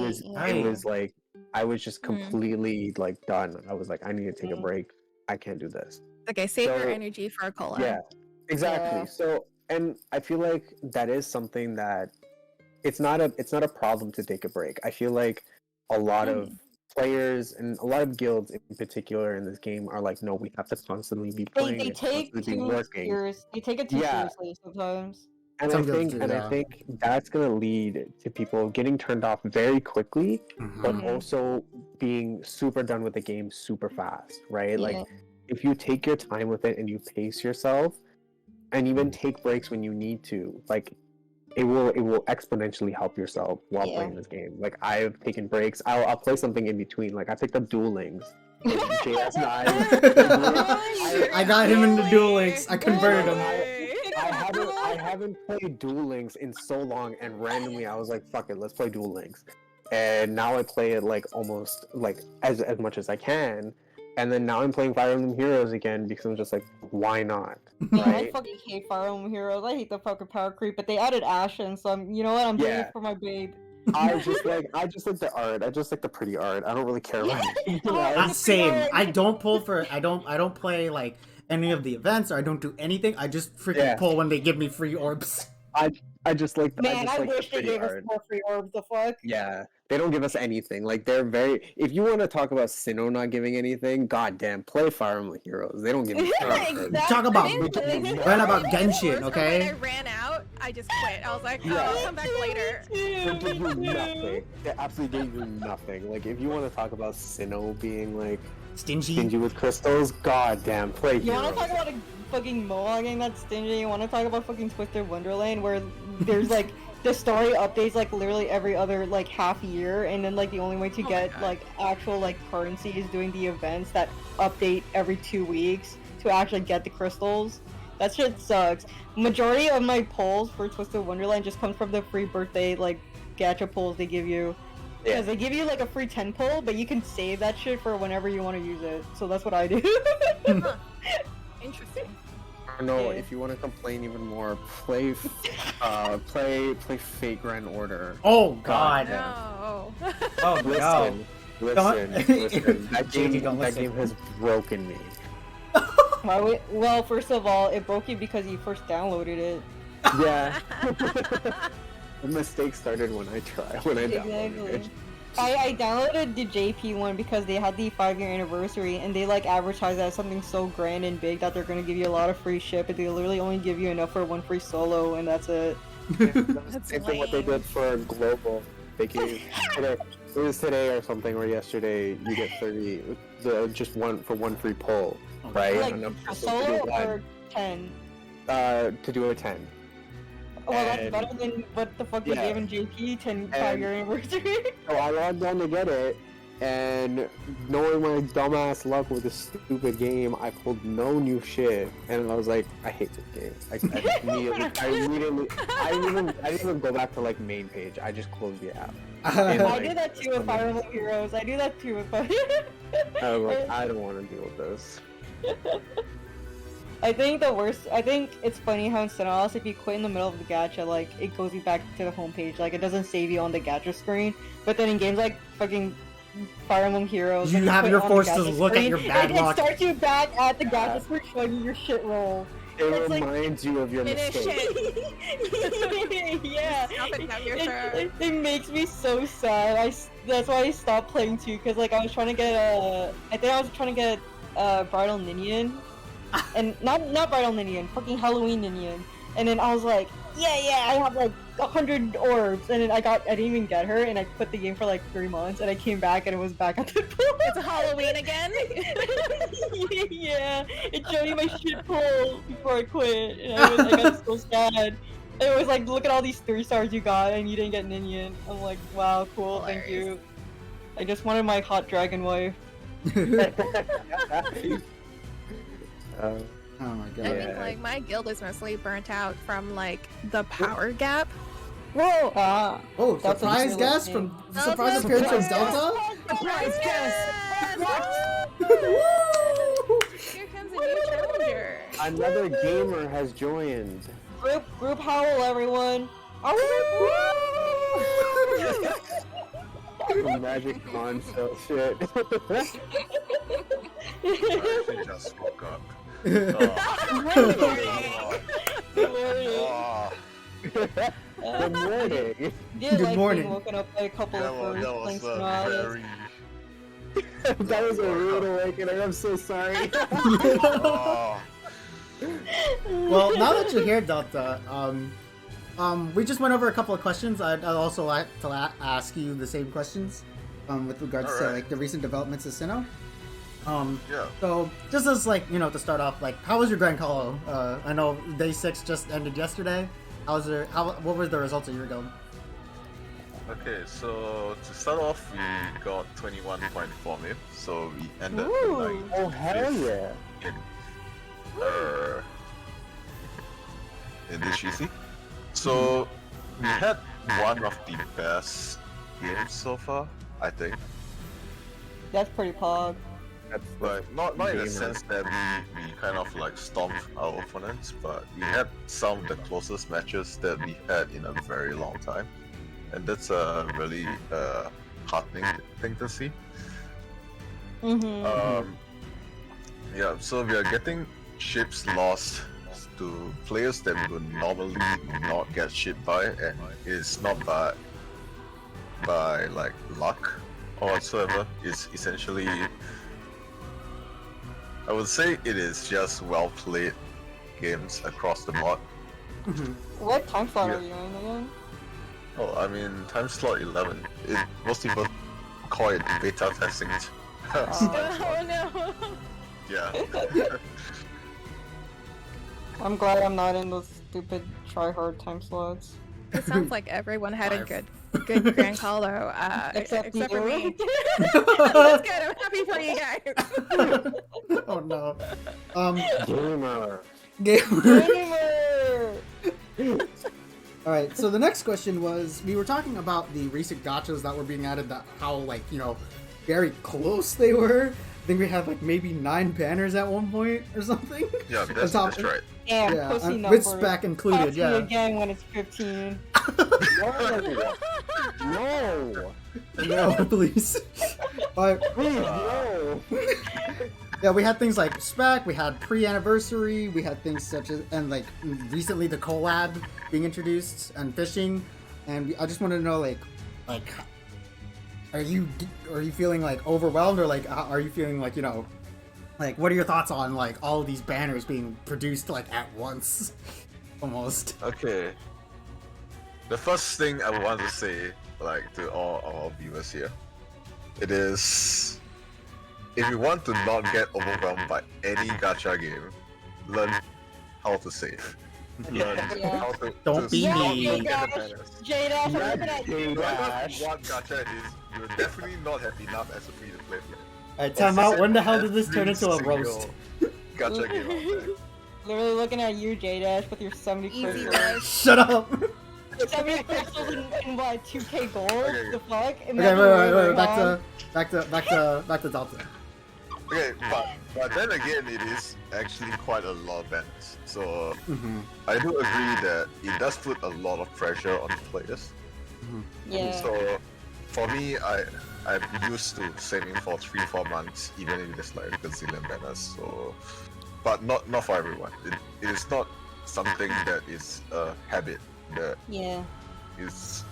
S3: was like I was just completely like done. I was like, I need to take a break. I can't do this.
S2: Okay, save your energy for a collab.
S3: Yeah, exactly.
S1: Yeah.
S3: So, and I feel like that is something that it's not a problem to take a break. I feel like a lot of players and a lot of guilds in particular in this game are like, no, we have to constantly be playing.
S1: They take it too seriously sometimes.
S3: And I think that's gonna lead to people getting turned off very quickly, but also being super done with the game super fast, right?
S1: Yeah.
S3: Like if you take your time with it and you pace yourself, and even take breaks when you need to, like it will exponentially help yourself while playing this game. Like I've taken breaks. I'll play something in between. Like I picked up Duel Links. JS9.
S4: I got him into Duel Links. I converted him.
S3: I haven't played Duel Links in so long, and randomly I was like, fuck it, let's play Duel Links. And now I play it like almost like as much as I can. And then now I'm playing Fire Emblem Heroes again because I'm just like, why not?
S1: Yeah,
S3: Right?
S1: I fucking hate Fire Emblem Heroes. I hate the fucking power creep, but they added Ashen, so I'm doing it for my babe.
S3: I just like the art. I just like the pretty art. I don't really care about anything else.
S4: Same. I don't play like any of the events, or I don't do anything. I just freaking pull when they give me free orbs.
S3: I just like
S1: I wish they gave us more free orbs. The fuck?
S3: Yeah, they don't give us anything. Like they're very. If you want to talk about Sinnoh not giving anything, goddamn, play Fire Emblem Heroes. They don't give me anything.
S4: Talk about Genshin, okay?
S2: When I ran out, I just quit. I was like, oh, I'll come back later.
S3: They give you nothing. They absolutely gave you nothing. Like if you want to talk about Sinnoh being like stingy with crystals, goddamn, play Heroes.
S1: You want to talk about a fucking MOA game that's stingy? You want to talk about fucking Twisted Wonderland where there's like the story updates like literally every other like half year, and then like the only way to get like actual like currency is doing the events that update every 2 weeks to actually get the crystals. That shit sucks. Majority of my pulls for Twisted Wonderland just comes from the free birthday like gacha pulls they give you. Because they give you like a free 10 pull, but you can save that shit for whenever you want to use it. So that's what I do.
S2: Interesting.
S3: No, if you want to complain even more, play Fate Grand Order.
S4: Oh God!
S2: No.
S4: Oh no!
S3: Listen. That game has broken me.
S1: Well, first of all, it broke you because you first downloaded it.
S3: Yeah. The mistake started when I downloaded it.
S1: I downloaded the JP one because they had the 5-year anniversary, and they like advertised that as something so grand and big that they're gonna give you a lot of free shit, but they literally only give you enough for one free solo, and that's it.
S2: That's
S3: same thing what they did for Global. They gave it was today or something, or yesterday. You get 30, just one for one free pull, right?
S1: Like a solo or 10.
S3: To do a 10.
S1: Well, that's better than what the fuck they gave in JP 5-year anniversary.
S3: So I logged on to get it, and knowing my dumbass luck with this stupid game, I pulled no new shit, and I was like, I hate this game. I didn't even go back to like main page. I just closed the app.
S1: I do that too with Fire Emblem Heroes. I do that too with Fire.
S3: I was like, I don't want to deal with this.
S1: I think it's funny how in SINoALICE, if you quit in the middle of the gacha, like, it goes you back to the homepage. Like, it doesn't save you on the gacha screen. But then in games like fucking Fire Emblem Heroes,
S4: you you're forced to look at your bad luck.
S1: It starts you back at the gacha screen showing you your shit roll.
S3: It reminds you of your mistake.
S1: Yeah. It makes me so sad. That's why I stopped playing too, because like I was trying to get Bridal Ninian. and not bridal Ninian, fucking Halloween Ninian. And then I was like, yeah, I have like 100 orbs, and then I didn't even get her, and I quit the game for like 3 months, and I came back and it was back at the pool.
S2: It's a Halloween again.
S1: Yeah, it showed me my shit pool before I quit, and I got so sad. It was like, look at all these 3 stars you got, and you didn't get Ninian. I'm like, wow, cool, thank you. I just wanted my hot dragon wife.
S4: Oh my god.
S2: I mean, like, my guild is mostly burnt out from, like, the power gap.
S1: Whoa!
S4: Oh,
S1: That's
S4: surprise
S1: what
S4: guest
S1: you're
S4: from surprise appearance from Delta.
S1: Surprise guest!
S2: Here comes a new challenger.
S5: Another gamer has joined.
S1: Group howl, everyone!
S5: Magic console shit.
S6: I just woke up.
S1: Good
S5: morning.
S4: Good morning.
S1: Woken up by a couple of birds playing SINoALICE.
S5: That was a rude awakening. I'm so sorry.
S4: Well, now that you're here, Delta, we just went over a couple of questions. I'd also like to ask you the same questions, with regards to like the recent developments of Sinnoh.
S6: Yeah.
S4: So just as like, you know, to start off, like, how was your Gran Colo? I know day 6 just ended yesterday. What were the results of your guild?
S6: Okay, so to start off, we got 21.4 mil, so we ended
S1: Ooh.
S6: the night.
S5: Oh hell yeah!
S6: In this GC. So we had one of the best games so far, I think.
S1: That's pretty pog.
S5: That's
S6: But not in the
S5: gamer.
S6: sense that we kind of like stomped our opponents, but we had some of the closest matches that we had in a very long time. And that's a really heartening thing to see.
S1: Mm-hmm.
S6: Yeah, so we are getting ships lost to players that we would normally not get shipped by, and it's not by like luck or whatsoever. It's essentially, I would say it is just well played games across the board.
S1: What time slot
S6: Yeah.
S1: are you in again?
S6: Oh, I mean, time slot 11. Most people call it beta testing.
S2: Oh no.
S6: Yeah.
S1: I'm glad I'm not in those stupid try-hard time slots.
S2: It sounds like everyone had a
S6: Five.
S2: good Gran Colo,
S1: Except
S2: for
S1: you.
S2: me. That's good. I'm happy for you guys.
S4: Oh no.
S5: gamer.
S1: Gamer!
S4: Alright, so the next question was, we were talking about the recent gachas that were being added, that how, like, you know, very close they were. I think we had like maybe 9 banners at one point or something.
S6: Yeah, that's right.
S1: Damn,
S4: Yeah,
S1: pussy
S4: with
S1: numbers.
S4: spec included,
S1: Talk to you
S4: yeah.
S1: again when it's 15.
S5: No!
S4: No, please. But
S5: Please, no!
S4: yeah, we had things like spec, we had pre-anniversary, we had things such as, and like recently the collab being introduced, and fishing, and I just wanted to know, like, are you feeling like overwhelmed, or like are you feeling like, you know, like, what are your thoughts on like all of these banners being produced like at once, almost?
S6: Okay. The first thing I want to say, like, to all our viewers here, it is, if you want to not get overwhelmed by any gacha game, learn how to save. Learn
S1: Yeah.
S6: how to
S4: Don't be
S1: Yeah,
S4: me.
S1: yeah,
S6: get the
S1: yeah.
S6: banners.
S1: J-Dash, I'm looking at you.
S6: Regardless of what gacha it is, you will definitely not have enough as a free-to-play player.
S4: Alright, time out. When the hell did this turn into a roast?
S6: Gacha game out there.
S1: Literally looking at you, J-Dash, with your 70
S2: Easy
S1: crystals.
S2: rush.
S4: Shut up!
S1: 70 crystals in what, 2k gold?
S6: Okay.
S1: The fuck?
S4: Okay, wait, back to Delta.
S6: Okay, but then again, it is actually quite a lot of banners. So I do agree that it does put a lot of pressure on the players.
S1: Yeah.
S6: So for me, I'm used to saving for 3-4 months, even if it's like a gazillion banners. So, but not for everyone. It is not something that is a habit that
S1: Yeah.
S6: is,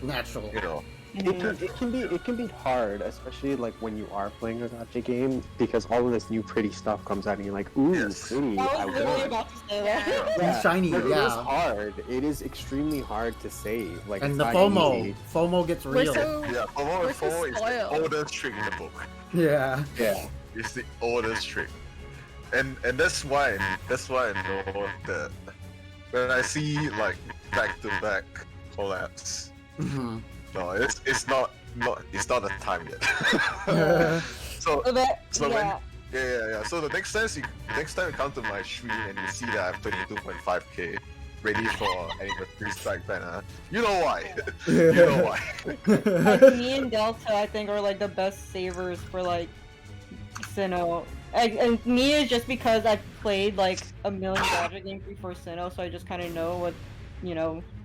S4: Natural.
S6: you know,
S3: it can be hard, especially like when you are playing a gacha game, because all of this new pretty stuff comes out and you're like, ooh,
S6: Yes.
S3: pretty.
S1: I
S3: I
S1: was literally
S3: want.
S1: about to say that.
S4: Yeah. Shiny,
S3: but It is
S4: yeah.
S3: hard. It is extremely hard to save. Like
S4: And
S3: it's
S4: the
S3: not
S4: FOMO.
S3: easy.
S4: FOMO gets
S2: We're
S4: real.
S2: so
S6: Yeah, FOMO
S2: We're so
S6: is the
S2: spoiled.
S6: oldest trick in the book.
S4: Yeah.
S3: Yeah.
S6: It's the oldest trick, and that's why I know that when I see like back-to-back collabs,
S4: Mm-hmm.
S6: no, it's not the time yet. so
S1: But,
S6: So
S1: yeah.
S6: yeah. So the next time you come to my stream and you see that I have 22.5k ready for anniversary strike banner, you know why. You know why.
S1: Like, me and Delta, I think, are like the best savers for like Sinnoh. And me is just because I've played like a million gacha games before Sinnoh, so I just kind of know what,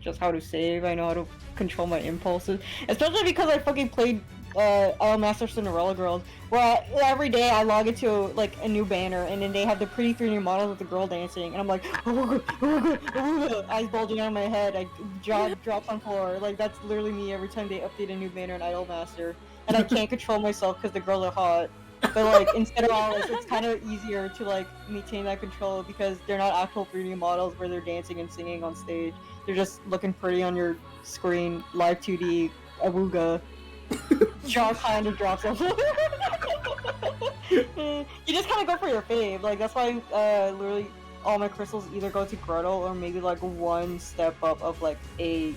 S1: just how to save. I know how to control my impulses, especially because I fucking played Master Cinderella Girls, where every day I log into like a new banner, and then they have the pretty 3D models with the girl dancing, and I'm like, eyes bulging out of my head, I drops on floor. Like that's literally me every time they update a new banner in Idolmaster, and I can't control myself because the girls are hot. But like instead of all this, it's kind of easier to like maintain that control because they're not actual 3D models where they're dancing and singing on stage. They're just looking pretty on your screen, live 2D, awooga. Jaw kind of drops off. You just kind of go for your fave. Like that's why literally all my crystals either go to Grotto or maybe like one step up of like a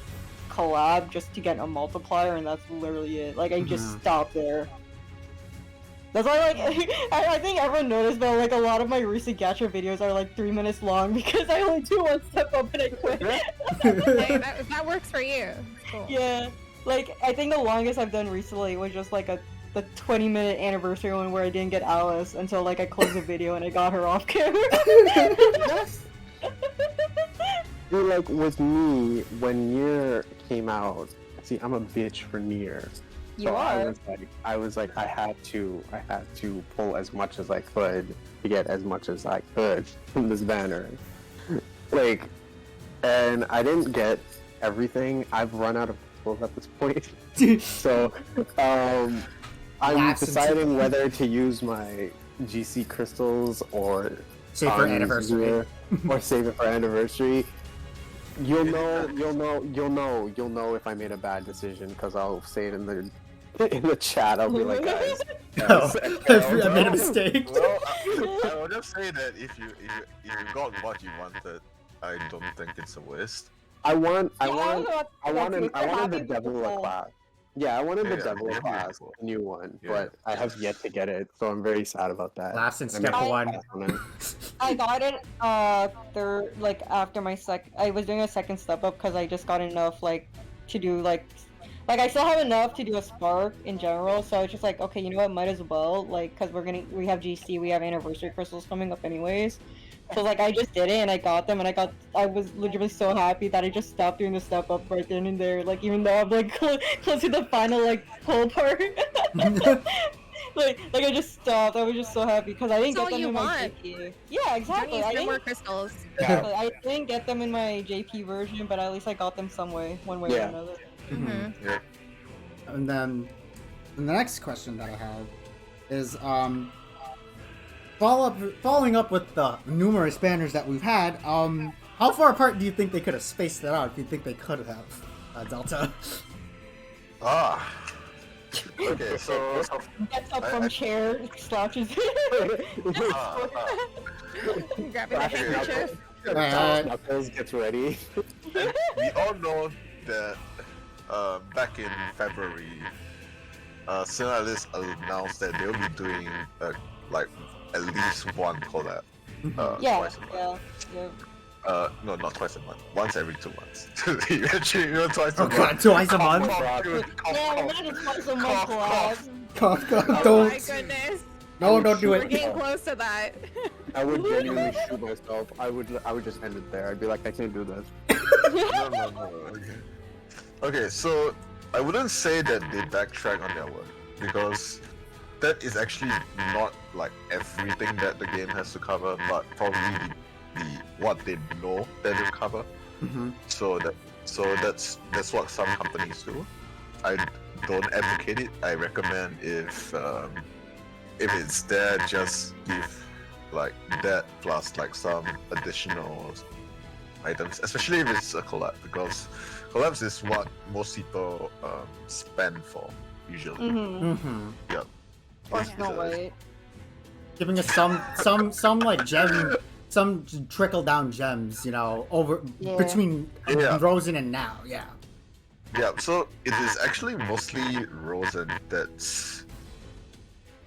S1: collab just to get a multiplier, and that's literally it. Like I just stop there. That's why, like, I think everyone noticed, but like a lot of my recent gacha videos are like 3 minutes long because I only do one step up and I quit.
S2: Hey, that works for you. It's cool.
S1: Yeah, like I think the longest I've done recently was just like the 20-minute anniversary one where I didn't get Alice until like I closed the video and I got her off camera.
S3: See, like with me, when Nier came out, see, I'm a bitch for Nier.
S1: You
S3: So
S1: are.
S3: I was like, I had to pull as much as I could to get as much as I could from this banner. Like, and I didn't get everything. I've run out of tools at this point. So, I'm
S4: Lapse into-
S3: deciding whether to use my GC crystals or
S4: Save for anniversary.
S3: Nier, or save it for anniversary. You'll know if I made a bad decision because I'll say it in the chat. I'll be like, guys,
S4: No, I made a mistake.
S6: Well, I will just say that if you got what you wanted, I don't think it's a waste.
S3: I wanted
S1: Happy
S3: the
S1: with
S3: Devil
S1: the
S3: class. Yeah, I wanted the
S6: Yeah,
S3: Devil
S6: yeah,
S3: class,
S6: cool.
S3: a new one,
S6: Yeah.
S3: but I have yet to get it, so I'm very sad about that.
S4: Lapse in
S3: I
S4: step
S3: mean,
S4: one.
S1: I got it after my I was doing a second step up because I just got enough like to do like I still have enough to do a spark in general, so it's just like, okay, you know what, might as well, like, because we have GC, we have anniversary crystals coming up anyways. So like I just did it and I got them, and I was literally so happy that I just stopped doing the step up right then and there, like even though I'm like close to the final like pull part. like I just stopped. I was just so happy because I didn't
S2: That's
S1: get
S2: all
S1: them
S2: you
S1: in my
S2: want.
S1: JP. Yeah, exactly.
S2: Don't
S1: I
S2: use
S1: didn't,
S2: more crystals.
S1: exactly. I didn't get them in my JP version, but at least I got them some way, one way
S3: Yeah.
S1: or another.
S2: Mm-hmm.
S6: Yeah.
S4: And then the next question that I have is following up with the numerous banners that we've had, how far apart do you think they could have spaced that out? Do you think they could have, Delta?
S6: Ah. Okay, so
S1: Gets up from chair, slouches.
S2: Grabbing the handkerchief.
S3: Knuckles gets ready.
S6: and we all know that back in February, SINoALICE announced that they'll be doing like at least one collab.
S1: Yeah,
S6: Twice a month.
S1: yeah.
S6: No, not twice a month. Once every 2 months. You actually twice a
S4: Oh
S6: month.
S4: god, twice a month?
S1: Yeah, imagine twice a month collab.
S4: Cough, cough,
S2: Oh my
S4: don't.
S2: goodness.
S4: No, don't do
S2: We're
S4: it.
S2: getting close to that.
S3: I would genuinely shoot myself. I would just end it there. I'd be like, I can't do this.
S6: No. Okay, so I wouldn't say that they backtrack on their word because that is actually not like everything that the game has to cover, but probably the what they know that they cover.
S4: Mhm.
S6: So that's what some companies do. don't advocate it. I recommend if it's there, just give like that plus like some additional items, especially if it's a collab, because collabs is what most people spend for usually.
S1: Mm-hmm.
S6: Yep.
S1: Or
S6: It's,
S1: Snow White.
S4: Giving us some like gem, some trickle down gems, you know, over
S1: Yeah.
S4: between
S6: Yeah.
S4: Rosen and now. Yeah.
S6: Yeah, so it is actually mostly Rosen that's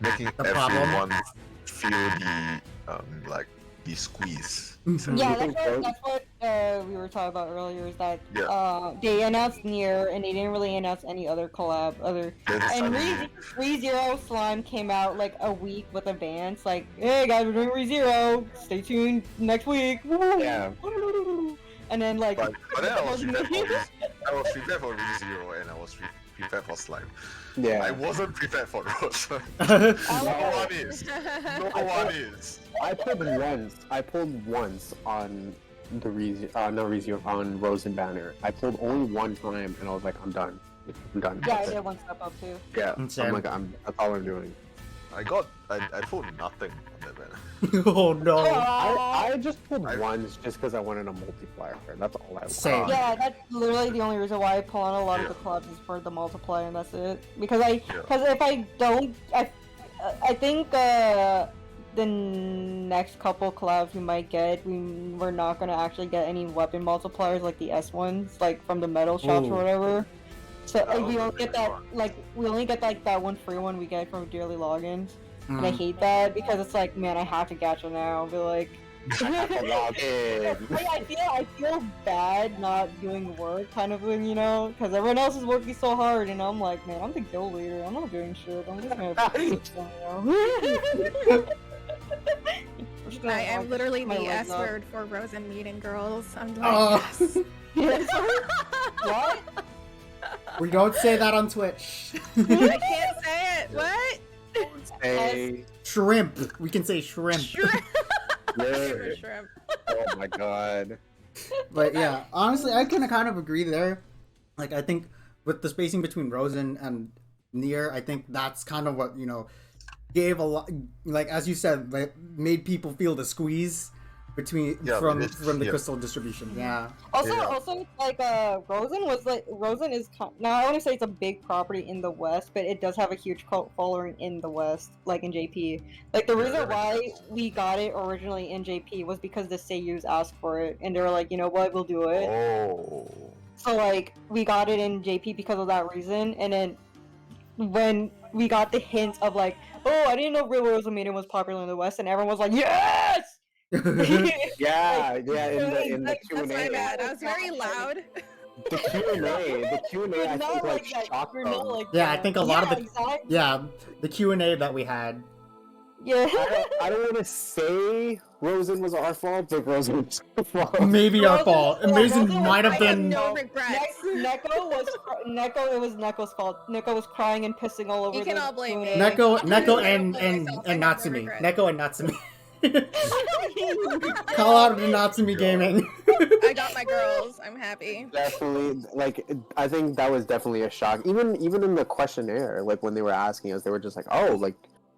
S6: making
S4: The problem?
S6: everyone feel the like the squeeze.
S4: Mhm.
S1: Yeah,
S3: think
S1: that's what we were talking about earlier. Is that
S6: Yeah.
S1: they announced Nier and they didn't really announce any other collab. And ReZero Slime came out like a week with a band. It's like, hey guys, we're doing ReZero. Stay tuned next week. Woo!
S3: Yeah.
S1: And then like,
S6: But then I was prepared for ReZero and I was prepared for Slime. I
S3: Yeah.
S6: wasn't prepared for Rosen.
S1: I
S6: No
S1: like
S6: one is. No one is.
S3: I pulled once on the on Rosen banner. I pulled only one time, and I was like, I'm done. I'm done.
S1: yeah, I
S3: That's
S1: did
S3: it.
S1: one step up too.
S3: Yeah.
S4: Same.
S3: I'm like, that's all I'm doing.
S6: I pulled nothing on that banner.
S4: Oh no.
S3: I just pulled
S6: I-
S3: once just because I wanted a multiplier. That's all I
S4: Same.
S3: wanted.
S1: Yeah, that's literally the only reason why I pull on a lot of the clubs is for the multiplier, and that's it. Because if I don't, I think the next couple collabs we might get, we're not gonna actually get any weapon multipliers like the S ones, like from the metal shops
S4: Ooh.
S1: or whatever. So
S6: That
S1: we
S6: was
S1: only get
S6: really
S1: that,
S6: fun.
S1: like we only get like that one free one we get from daily logins, and I
S4: Mm.
S1: hate that because it's like, man, I have to gacha now. But like. I feel bad not doing work, kind of thing, you know, because everyone else is working so hard, and I'm like, man, I'm the guild leader. I'm not doing shit. I'm just gonna.
S2: I am literally
S1: my
S2: the
S1: legs
S2: S
S1: up.
S2: word for Rosen meeting girls. I'm like,
S4: Oh.
S2: yes.
S1: What?
S4: We don't say that on Twitch.
S2: I can't say it. What?
S3: Hey,
S4: Shrimp. We can say shrimp.
S2: Shrimp.
S3: yeah.
S2: Shrimp.
S3: Oh my god.
S4: But yeah, honestly, I can kind of agree there. Like, I think with the spacing between Rosen and Nier, I think that's kind of what, you know, gave a lot, like, as you said, like, made people feel the squeeze between from the crystal distribution. Yeah.
S1: Also,
S6: Yeah.
S1: also, like, Rosen is now. I want to say it's a big property in the West, but it does have a huge cult following in the West, like in JP. Like the
S6: Yeah,
S1: reason
S6: that makes
S1: why
S6: sense.
S1: we got it originally in JP was because the Seiyus asked for it, and they were like, you know what, we'll do it.
S6: Oh.
S1: So like we got it in JP because of that reason, and then when we got the hint of like, oh, I didn't know Real Rosen Maiden was popular in the West, and everyone was like, yes.
S3: Yeah, in the
S1: Like,
S3: Q and
S2: That's my
S3: A.
S2: bad. I was very loud.
S3: The Q&A, I
S1: Not
S3: think like
S1: that.
S3: shocked
S1: You're not
S3: them.
S1: like
S4: Yeah, I
S1: that.
S4: think a lot of the-
S1: exactly.
S4: Yeah, the Q&A that we had.
S1: Yeah.
S3: I don't want to say Rosen was our fault, but Rosen was our fault.
S4: Maybe our
S1: Rosen-
S4: fault.
S1: yeah,
S4: Amazing
S1: Rosen was
S4: might have
S2: I have
S4: been.
S2: no regrets.
S1: Neko was it was Neko's fault. Neko was crying and pissing all over.
S2: You can
S1: the
S2: all blame me.
S1: Q&A.
S4: Neko and
S2: I have no
S4: Natsumi.
S2: regrets.
S4: Neko and Natsumi. Call out to Natsumi Gaming.
S2: I got my girls. I'm happy.
S3: Definitely, like I think that was definitely a shock. Even in the questionnaire, like when they were asking us, they were just like, "Oh, like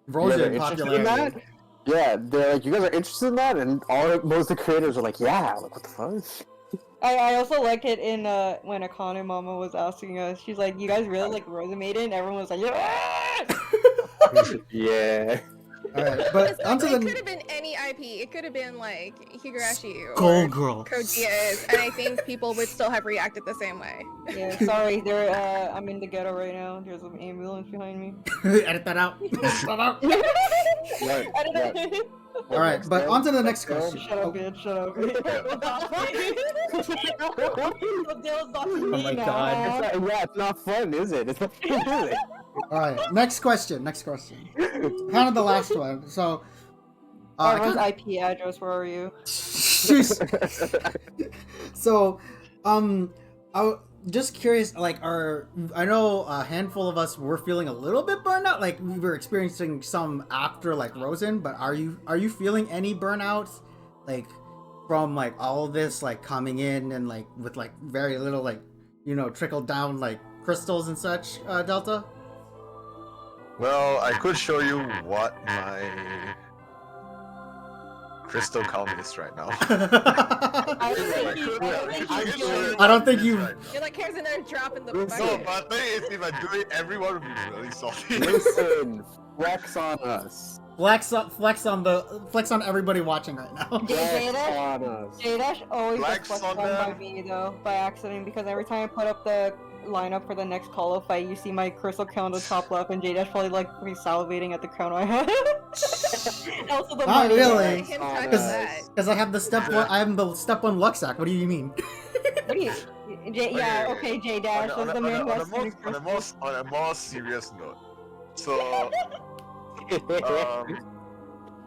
S3: you guys are
S4: Rosen
S3: interested in that?"
S4: popularity.
S3: Yeah, they're like, "You guys are interested in that?" And most of the creators were like, "Yeah." Like, what the fuck?
S1: I also liked it in when Akane Mama was asking us. She's like, "You guys really like Rosen Maiden?" And everyone was like, "Yeah."
S3: Yeah.
S4: Alright, but onto
S2: It could
S4: the
S2: have been any IP. It could have been like Higurashi or
S4: Gold Girl.
S2: Code Geass, and I think people would still have reacted the same way.
S1: Yeah. Sorry, I'm in the ghetto right now. There's an ambulance behind me.
S4: Edit that out. Edit that out.
S3: Right,
S1: I don't know.
S4: Alright, but onto the next question.
S1: Shut up, bitch. Shut up.
S4: Oh my God.
S3: Yeah, it's not fun, is it? It's not fun, is it?
S4: Alright, next question. Kind of the last one. So,
S1: Everyone's IP address, where are you?
S4: so, just curious, like, I know a handful of us were feeling a little bit burnout, like we were experiencing some after like Rosen, but are you feeling any burnout, like from like all of this like coming in and like with like very little like, you know, trickle down like crystals and such, Delta?
S6: Well, I could show you what my crystal count is right now.
S1: I
S4: I don't think you.
S2: You're like, here's another drop in the
S3: Listen.
S6: No,
S2: bucket.
S6: but the thing is, if I do it, everyone would be really salty.
S3: Listen, flex on us.
S4: Flex on everybody watching right now.
S3: Flex on us.
S1: J-Dash always
S6: Flex
S1: gets
S6: on
S1: fucked on by
S6: them.
S1: me though, by accident, because every time I put up the lineup for the next Call of fight, you see my crystal count on the top left, and J-Dash probably like salivating at the count I have. Also the
S4: Not
S1: money.
S4: really.
S2: Let him touch that.
S4: Because I have the step one. I am the step one Luxac. What do you mean?
S1: What do you? Yeah, okay, J-Dash
S6: On
S1: was the man who has
S6: on a more serious note, so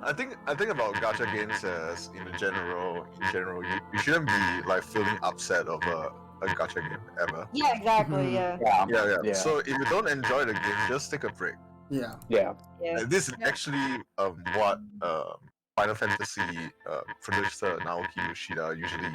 S6: I think about gacha games as in general, you shouldn't be like feeling upset over a gacha game ever.
S1: Yeah, exactly.
S4: Mhm.
S1: Yeah.
S6: Yeah. So if you don't enjoy the game, just take a break.
S4: Yeah.
S1: Yeah.
S6: This is actually what Final Fantasy producer Naoki Yoshida usually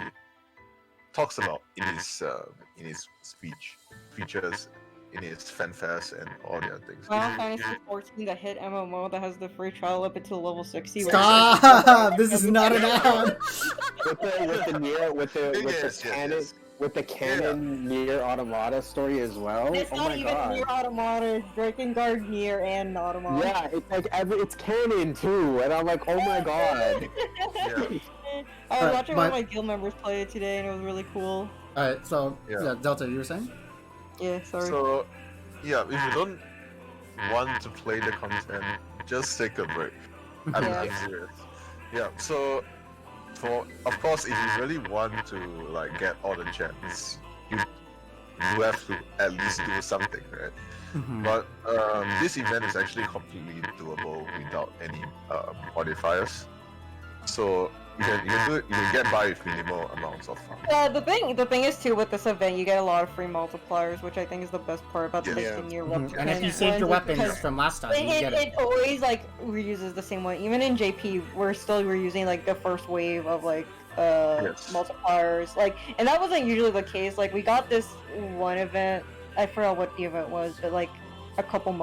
S6: talks about in his speech, features in his fanfest and all the other things.
S1: Final Fantasy 14, the hit MMO that has the free trial up until level 60.
S4: Stop! This is not an ad.
S3: with the canon Nier Automata story as well.
S1: It's
S3: Oh
S1: not
S3: my
S1: even
S3: god.
S1: Nier Automata, it's Drakengard, Nier, and Automata.
S3: Yeah, it's like it's canon too, and I'm like, oh my god.
S1: I was watching one of
S4: but-
S1: my guild members play it today, and it was really cool.
S4: Alright, so
S6: Yeah.
S4: Delta, you were saying?
S1: Yeah, sorry.
S6: So yeah, if you don't want to play the content, just take a break. I'm
S1: Yeah.
S6: serious. Yeah. So of course, if you really want to like get all the gems, you have to at least do something, right?
S4: Mhm.
S6: But this event is actually completely doable without any modifiers. So you can do it. You can get by with minimal amounts of fun.
S1: The thing is too with this event, you get a lot of free multipliers, which I think is the best part about the
S6: Yeah.
S1: next year.
S4: Mhm. And if you saved your weapons from last time, you get it.
S1: It always like reuses the same one. Even in JP, we're still reusing like the first wave of like
S6: Yes.
S1: multipliers. Like, and that wasn't usually the case. Like, we got this one event. I forgot what the event was, but like not a couple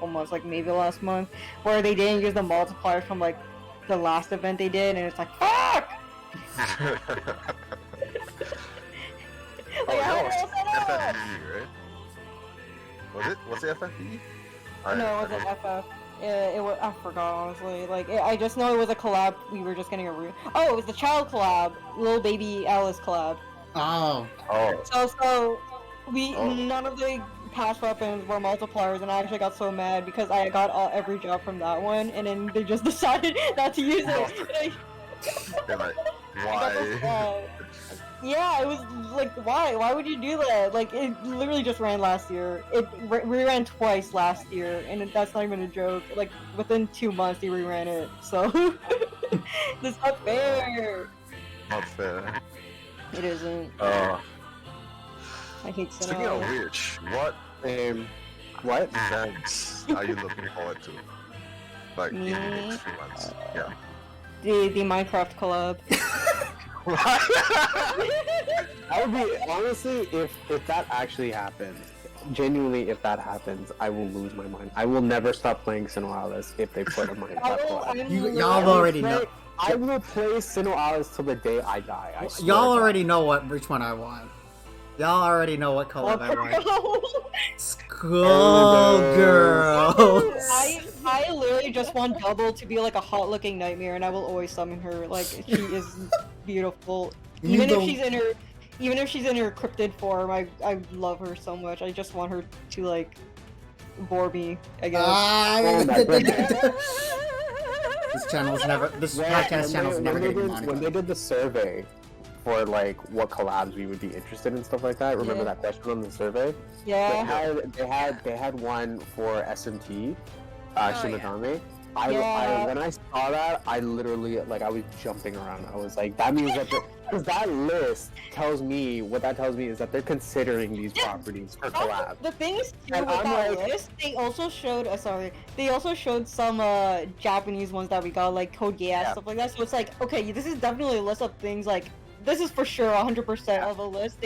S1: months, like maybe last month, where they didn't use the multipliers from like the last event they did, and it's like fuck.
S6: Oh,
S1: Like, how
S6: that was
S1: did I set up?
S6: FFE, right? Was it FFE?
S1: No, it wasn't FF. It was. I forgot honestly. Like, I just know it was a collab. We were just getting a Oh, it was the child collab, little baby Alice collab.
S4: Oh.
S6: Oh,
S1: So we
S6: Oh.
S1: none of the past weapons were multipliers, and I actually got so mad because I got every job from that one, and then they just decided not to use it.
S6: they're like,
S1: I got so
S6: why?
S1: sad. Yeah, it was like, why? Why would you do that? Like, it literally just ran last year. It reran twice last year, and that's not even a joke. Like, within 2 months, they reran it. So, that's not fair.
S6: Not fair.
S1: It isn't. I hate
S6: Speaking of
S1: SINoALICE.
S6: which, what
S3: What?
S6: events are you looking forward to? Like in the next few months? Yeah.
S1: The Minecraft collab.
S3: I would be honestly, if that actually happens, genuinely, if that happens, I will lose my mind. I will never stop playing SINoALICE if they put a Minecraft collab.
S4: Y'all already know.
S3: I will play SINoALICE till the day I die. I swear
S4: Y'all
S3: to God.
S4: already know which one I want. Y'all already know what color I want. Skullgirls.
S1: I literally just want Double to be like a hot-looking nightmare, and I will always summon her. Like, she is beautiful.
S4: You
S1: Even
S4: don't-
S1: if she's in her cryptid form, I love her so much. I just want her to like bore me, I guess.
S3: Oh my goodness.
S4: This
S3: Yeah,
S4: podcast channel's never
S3: when
S4: getting
S3: they
S4: monetized.
S3: did the survey for like what collabs we would be interested in, stuff like that. Remember
S1: Yeah.
S3: that question on the survey?
S1: Yeah.
S3: They had one for SMT,
S2: yeah.
S3: Shinigami.
S1: Yeah.
S3: When I saw that, I literally like I was jumping around. I was like, that means that because that list tells me what that tells me is that they're considering these
S1: Yeah.
S3: properties for collab.
S1: The thing is, too,
S3: And
S1: with
S3: I'm
S1: that
S3: like-
S1: list, they also showed. They also showed some Japanese ones that we got, like Code Geass,
S3: Yeah.
S1: stuff like that. So it's like, okay, this is definitely a list of things. Like, this is for sure 100% of a list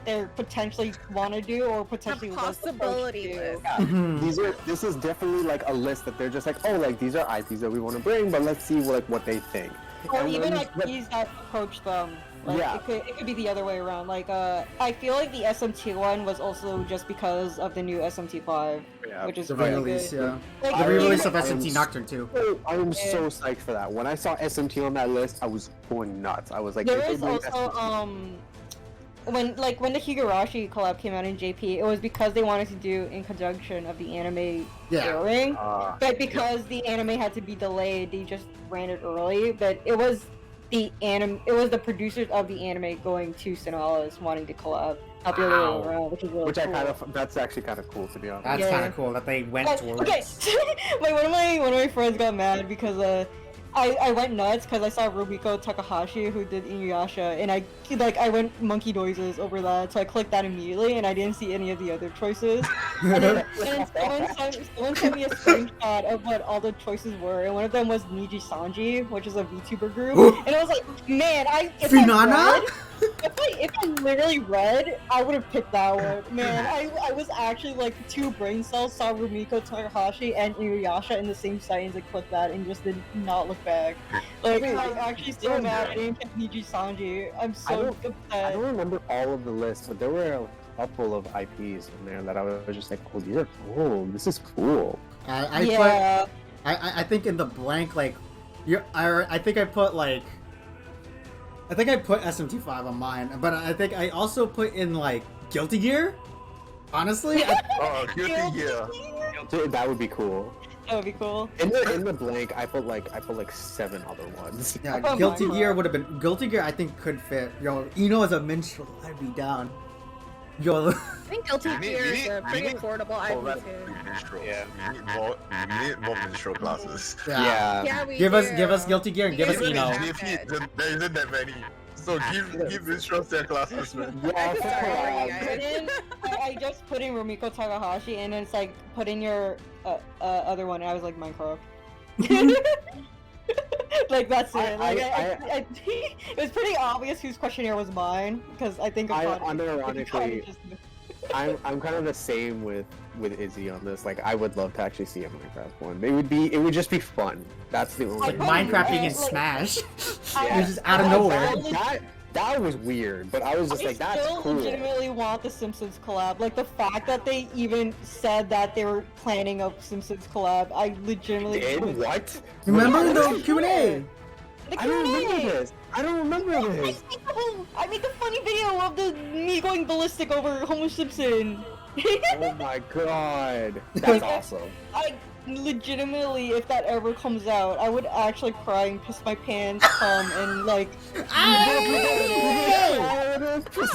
S1: they potentially want to do or potentially was approached
S2: possibility
S1: to.
S2: list.
S5: Yeah. This is definitely like a list that they're just like, oh, like these are IPs that we want to bring, but let's see what they think.
S1: Or
S5: And
S1: even
S5: then-
S1: like these that approach them. Like,
S5: Yeah.
S1: it could be the other way around. Like, I feel like the SMT one was also just because of the new SMT5,
S5: Yeah.
S1: which is
S4: The
S1: really
S4: re-release,
S1: good.
S4: yeah.
S1: Like,
S4: The re-release of
S5: I
S4: SMT
S5: am
S4: Nocturne too.
S5: I am so psyched for that. When I saw SMT on that list, I was going nuts. I was like,
S1: There
S5: if they
S1: is
S5: bring
S1: also
S5: SMT
S1: when the Higurashi collab came out in JP, it was because they wanted to do in conjunction of the anime
S4: Yeah.
S1: airing. But
S5: yeah.
S1: because the anime had to be delayed, they just ran it early. But it was the producers of the anime going to SINoALICE wanting to collab, not the other
S5: Wow.
S1: way around, which is really
S5: Which I
S1: cool.
S5: that's actually kind of cool to be honest.
S4: That's
S1: Yeah.
S4: kind of cool that they went
S1: Like,
S4: towards.
S1: okay, like one of my friends got mad because I went nuts because I saw Rumiko Takahashi who did Inuyasha, and I went monkey noises over that, so I clicked that immediately, and I didn't see any of the other choices. And then someone sent me a screenshot of what all the choices were, and one of them was Niji Sanji, which is a VTuber group, and I was like, man,
S4: Finana?
S1: if I literally read, I would have picked that one. Man, I was actually like 2 brain cells saw Rumiko Takahashi and Inuyasha in the same sentence and clicked that and just did not look back. Like, I'm actually so mad I didn't get Niji Sanji. I'm so
S5: I
S1: upset.
S5: don't remember all of the lists, but there were a couple of IPs in there that I was just like, oh, these are cool. This is cool.
S1: Yeah.
S4: I think in the blank, like, I think I put SMT5 on mine, but I think I also put in like Guilty Gear. Honestly,
S6: Oh, Guilty Gear.
S5: Dude, that would be cool.
S1: That would be cool.
S5: In the blank, I put like 7 other ones.
S4: yeah,
S1: Oh
S4: Guilty
S1: my
S4: Gear
S1: God.
S4: would have been Guilty Gear. I think could fit. Yo, Ino as a minstrel, I'd be down. Yo,
S2: I think Guilty
S6: We need-
S2: Gear
S6: we
S2: is
S6: need-
S2: a
S6: we
S2: pretty
S6: need
S2: affordable
S6: Collab
S2: IP too.
S6: minstrels.
S5: Yeah.
S6: We need more minstrel classes.
S2: Yeah, we
S4: Give
S2: do.
S4: us Guilty Gear and give us
S2: Even
S4: Ino.
S2: if
S6: There isn't that many. So give minstrels their classes, man.
S5: Yeah, for
S2: Sorry,
S5: collab.
S1: Put in, I just put in Rumiko Takahashi, and it's like, put in your other one, and I was like, Minecraft. Like, that's it. It was pretty obvious whose questionnaire was mine, because I think
S5: unironically- I'm kind of the same with Izzy on this. Like, I would love to actually see a Minecraft one. It would just be fun. That's the only.
S4: Like
S1: Like,
S4: Minecraft being in
S1: like-
S4: Smash.
S5: Yeah.
S4: It's just out of nowhere.
S5: That was weird, but I was just
S1: I
S5: like, that's
S1: still
S5: cool.
S1: legitimately want the Simpsons collab. Like, the fact that they even said that they were planning a Simpsons collab, I legitimately...
S5: Did what?
S4: Remember the Q&A?
S1: The
S5: I don't
S1: Q&A!
S5: remember this. I don't remember this.
S1: I made the funny video of me going ballistic over Homer Simpson.
S5: Oh my god, that's awesome.
S1: I legitimately, if that ever comes out, I would actually cry and piss my pants, and like...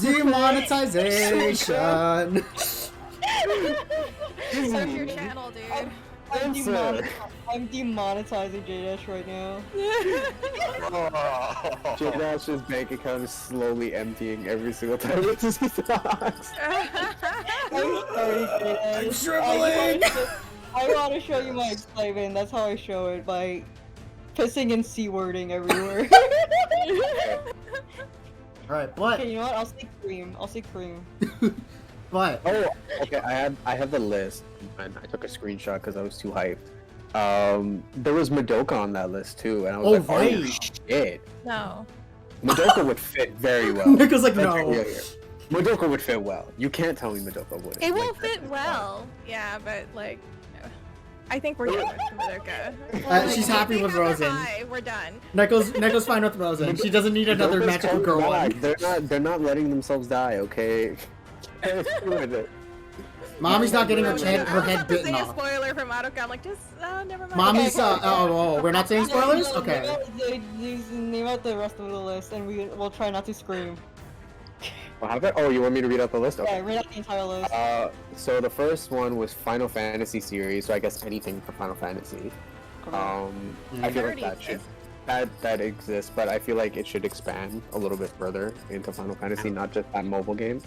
S4: Demonetization.
S2: Surf your channel, dude.
S1: I'm demonetizing JDash right now.
S6: Oh.
S5: J-Dash's bank account is slowly emptying every single time he talks.
S1: I'm sorry, JDash.
S4: I'm shriveling.
S1: I want to show you my excitement. That's how I show it, by pissing and c-wording everywhere.
S4: Alright, but
S1: Okay, you know what? I'll say cream.
S4: but
S5: Oh, okay. I have the list, and I took a screenshot because I was too hyped. There was Madoka on that list too, and I was like,
S4: right.
S5: "Oh shit!"
S2: No.
S5: Madoka would fit very well.
S4: Nico's like,
S5: Let's
S4: no.
S5: be real here. Madoka would fit well. You can't tell me Madoka wouldn't.
S2: It will
S5: Like,
S2: fit well. Yeah, but like, I think we're done with Madoka.
S4: She's happy with Rosen.
S2: Hi, we're done.
S4: Nico's fine with Rosen. She doesn't need another
S5: Madoka's
S4: magical
S5: coming
S4: girl
S5: back.
S4: one.
S5: They're not letting themselves die. Okay. With it.
S4: Mommy's not getting her
S2: I was
S4: head
S2: about to
S4: bitten
S2: say a
S4: off.
S2: spoiler for Madoka. I'm like, just never mind.
S4: Mommy's we're not saying spoilers? Okay.
S1: Name out the rest of the list, and we'll try not to scream.
S5: What happened? Oh, you want me to read out the list?
S1: Yeah,
S5: Okay.
S1: read out the entire list.
S5: So the first one was Final Fantasy series. So I guess anything for Final Fantasy. I feel like that should that exists, but I feel like it should expand a little bit further into Final Fantasy, not just that mobile game.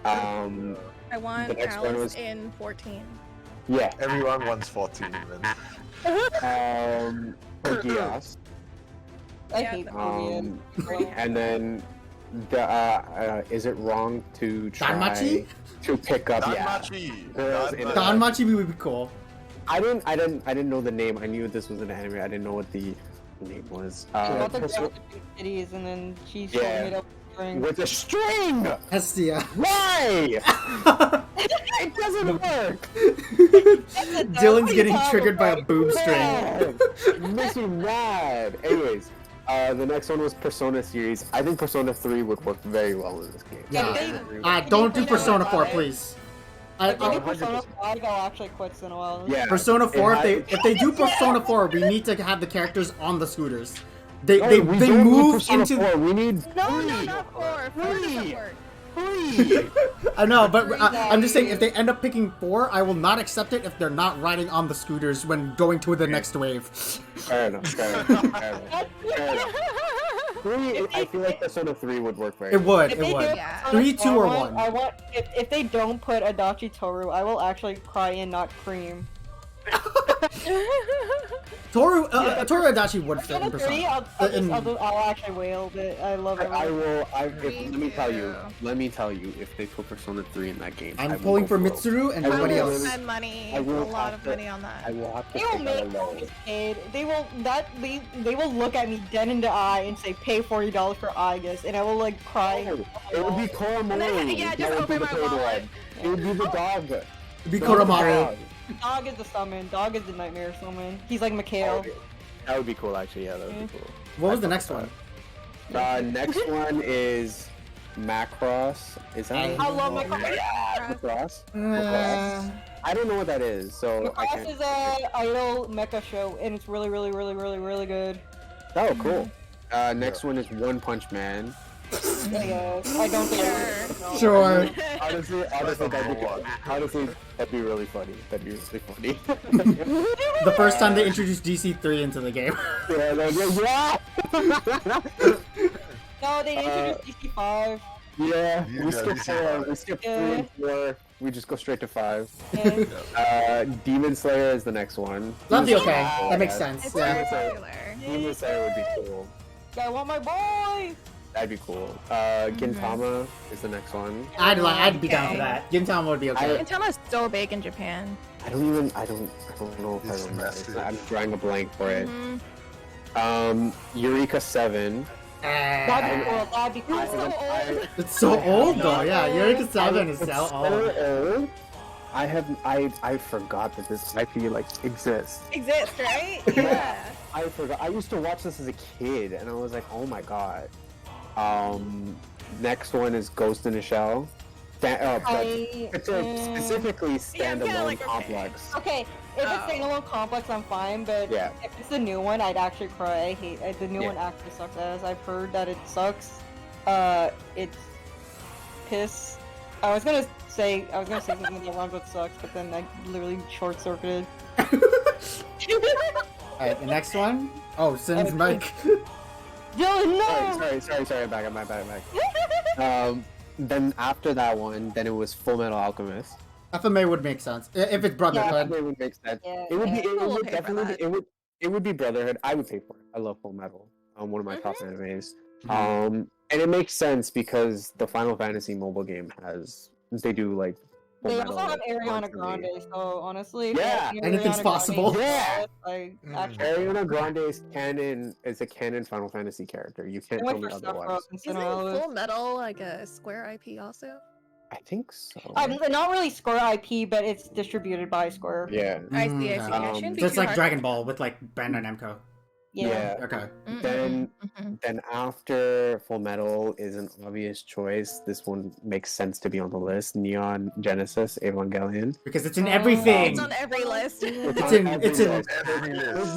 S2: I want
S5: the next one
S2: Alice
S5: was-
S2: in 14.
S5: Yeah.
S6: Everyone wants 14, man.
S5: Geass.
S1: I
S2: yeah,
S1: hate
S2: but-
S1: Korean.
S5: And then Is it wrong to try
S4: Danmachi?
S5: to pick up
S6: Danmachi!
S5: girls in
S4: Danmachi would be cool.
S5: I didn't know the name. I knew this was an anime. I didn't know what the name was.
S1: About the girl with the big titties, and then she's holding it up with a string.
S5: With a string.
S4: Hestia.
S5: Why? It doesn't work.
S4: Dylan's getting triggered by a boob string.
S5: It makes me mad. Anyways, the next one was Persona series. I think Persona 3 would work very well in this game.
S4: Yeah. Don't do Persona 4, please.
S1: I think Persona 5 I'll actually quit SINoALICE.
S5: Yeah.
S4: Persona 4, if they do Persona 4, we need to have the characters on the scooters. They
S5: don't
S4: move
S5: need Persona
S4: into
S5: 4. We need
S2: No, not 4. 4 doesn't work.
S4: I know, but I'm just saying, if they end up picking 4, I will not accept it if they're not riding on the scooters when going to the next wave.
S5: Fair enough. 3, I feel like Persona 3 would work very well.
S4: It would.
S2: Yeah.
S4: 3, 2, or 1.
S1: I want if they don't put Adachi Toru, I will actually cry and not cream.
S4: Toru Adachi would fit in
S1: Persona 3,
S4: Persona.
S1: I'll actually wail it. I love it.
S5: Let me tell you, if they put Persona 3 in that game,
S4: I'm pulling for Mitsuru and everybody
S2: I will
S4: else.
S2: spend money,
S5: I
S2: a
S5: will
S2: lot
S5: have
S2: of
S5: to-
S2: money on that.
S5: I will have to
S1: They will
S5: take that
S1: make
S5: alone.
S1: me paid. They will look at me dead in the eye and say, "Pay $40 for Aegis," and I will like cry.
S5: It would be Koromaru.
S2: Yeah, just
S5: That would be
S2: open
S5: the
S2: my
S5: third
S2: wallet.
S5: one. It would be the dog.
S4: It'd be Koromaru.
S1: Dog is the summon. Dog is the nightmare summon. He's like Mikhail.
S5: That would be cool, actually. Yeah, that would be cool.
S4: What was the next one?
S5: Next one is Macross. Is that?
S1: I love Macross.
S5: Macross?
S4: Uh,
S5: I don't know what that is, so I
S1: Macross
S5: can't.
S1: is a idol mecha show, and it's really, really, really, really, really good.
S5: Oh, cool. Next one is One Punch Man.
S1: I don't think.
S4: Sure.
S5: Honestly, that'd be really funny. That'd be really funny.
S4: The first time they introduced DC3 into the game.
S1: No, they introduced DC5.
S5: Yeah, we
S6: Yeah,
S5: skip
S6: DC5.
S5: 4. We skip 3 and 4. We just go straight to 5.
S1: Yeah.
S5: Demon Slayer is the next one.
S4: That'd be okay.
S5: Yeah.
S4: That makes sense.
S2: It's
S4: Yeah.
S2: very popular.
S5: Demon Slayer would be cool.
S1: I want my boy.
S5: That'd be cool. Gintama is the next one.
S4: I'd be down for that. Gintama would be okay.
S2: Gintama is so big in Japan.
S5: I don't know if I remember. I'm drawing a blank for it. Eureka 7.
S1: That'd be cool. That'd be cool.
S2: So old.
S4: It's so old though. Yeah, Eureka 7 is so old.
S5: old. I forgot that this IP like exists.
S2: Exists, right? Yeah.
S5: I forgot. I used to watch this as a kid, and I was like, oh my god. Next one is Ghost in a Shell. Specifically standalone
S2: like, okay.
S5: complex.
S1: Okay, if it's standalone complex, I'm fine, but
S5: Yeah.
S1: if it's the new one, I'd actually cry. I hate the new one. Actually sucks. As I've heard that it sucks. It's piss. I was gonna say something that rhymes with sucks, but then I literally short circuited.
S4: Alright, the next one? Oh, Sin's mic.
S1: Dylan, no!
S5: Sorry, I'm back. Then after that one, then it was Full Metal Alchemist.
S4: FMA would make sense. If it's Brotherhood.
S5: It would make sense.
S1: Yeah,
S5: It would be.
S1: yeah.
S5: It
S2: We'll
S5: would
S2: pay for
S5: definitely.
S2: that.
S5: It would be Brotherhood. I would pay for it. I love Full Metal. One of my top animes. And it makes sense because the Final Fantasy mobile game they do like. Full
S1: They
S5: Metal,
S1: also have
S5: like,
S1: Ariana
S5: constantly.
S1: Grande, so honestly,
S5: Yeah,
S4: anything's
S1: Ariana
S4: possible.
S1: Grande,
S5: Yeah.
S1: like actually.
S5: Ariana Grande is a canon Final Fantasy character. You can't
S1: I
S5: tell
S1: went
S5: me
S1: for stuff
S5: otherwise.
S1: in
S2: Isn't
S1: SINoALICE.
S2: Full Metal like a Square IP also?
S5: I think so.
S1: Not really Square IP, but it's distributed by Square.
S5: Yeah.
S2: I see. I
S5: Um,
S2: shouldn't be
S4: Just
S2: too
S4: like
S2: hard.
S4: Dragon Ball with like Bandai Namco.
S1: Yeah.
S4: Okay.
S5: Then after Full Metal is an obvious choice. This one makes sense to be on the list. Neon Genesis Evangelion.
S4: Because it's in everything.
S2: It's on every list.
S4: It's in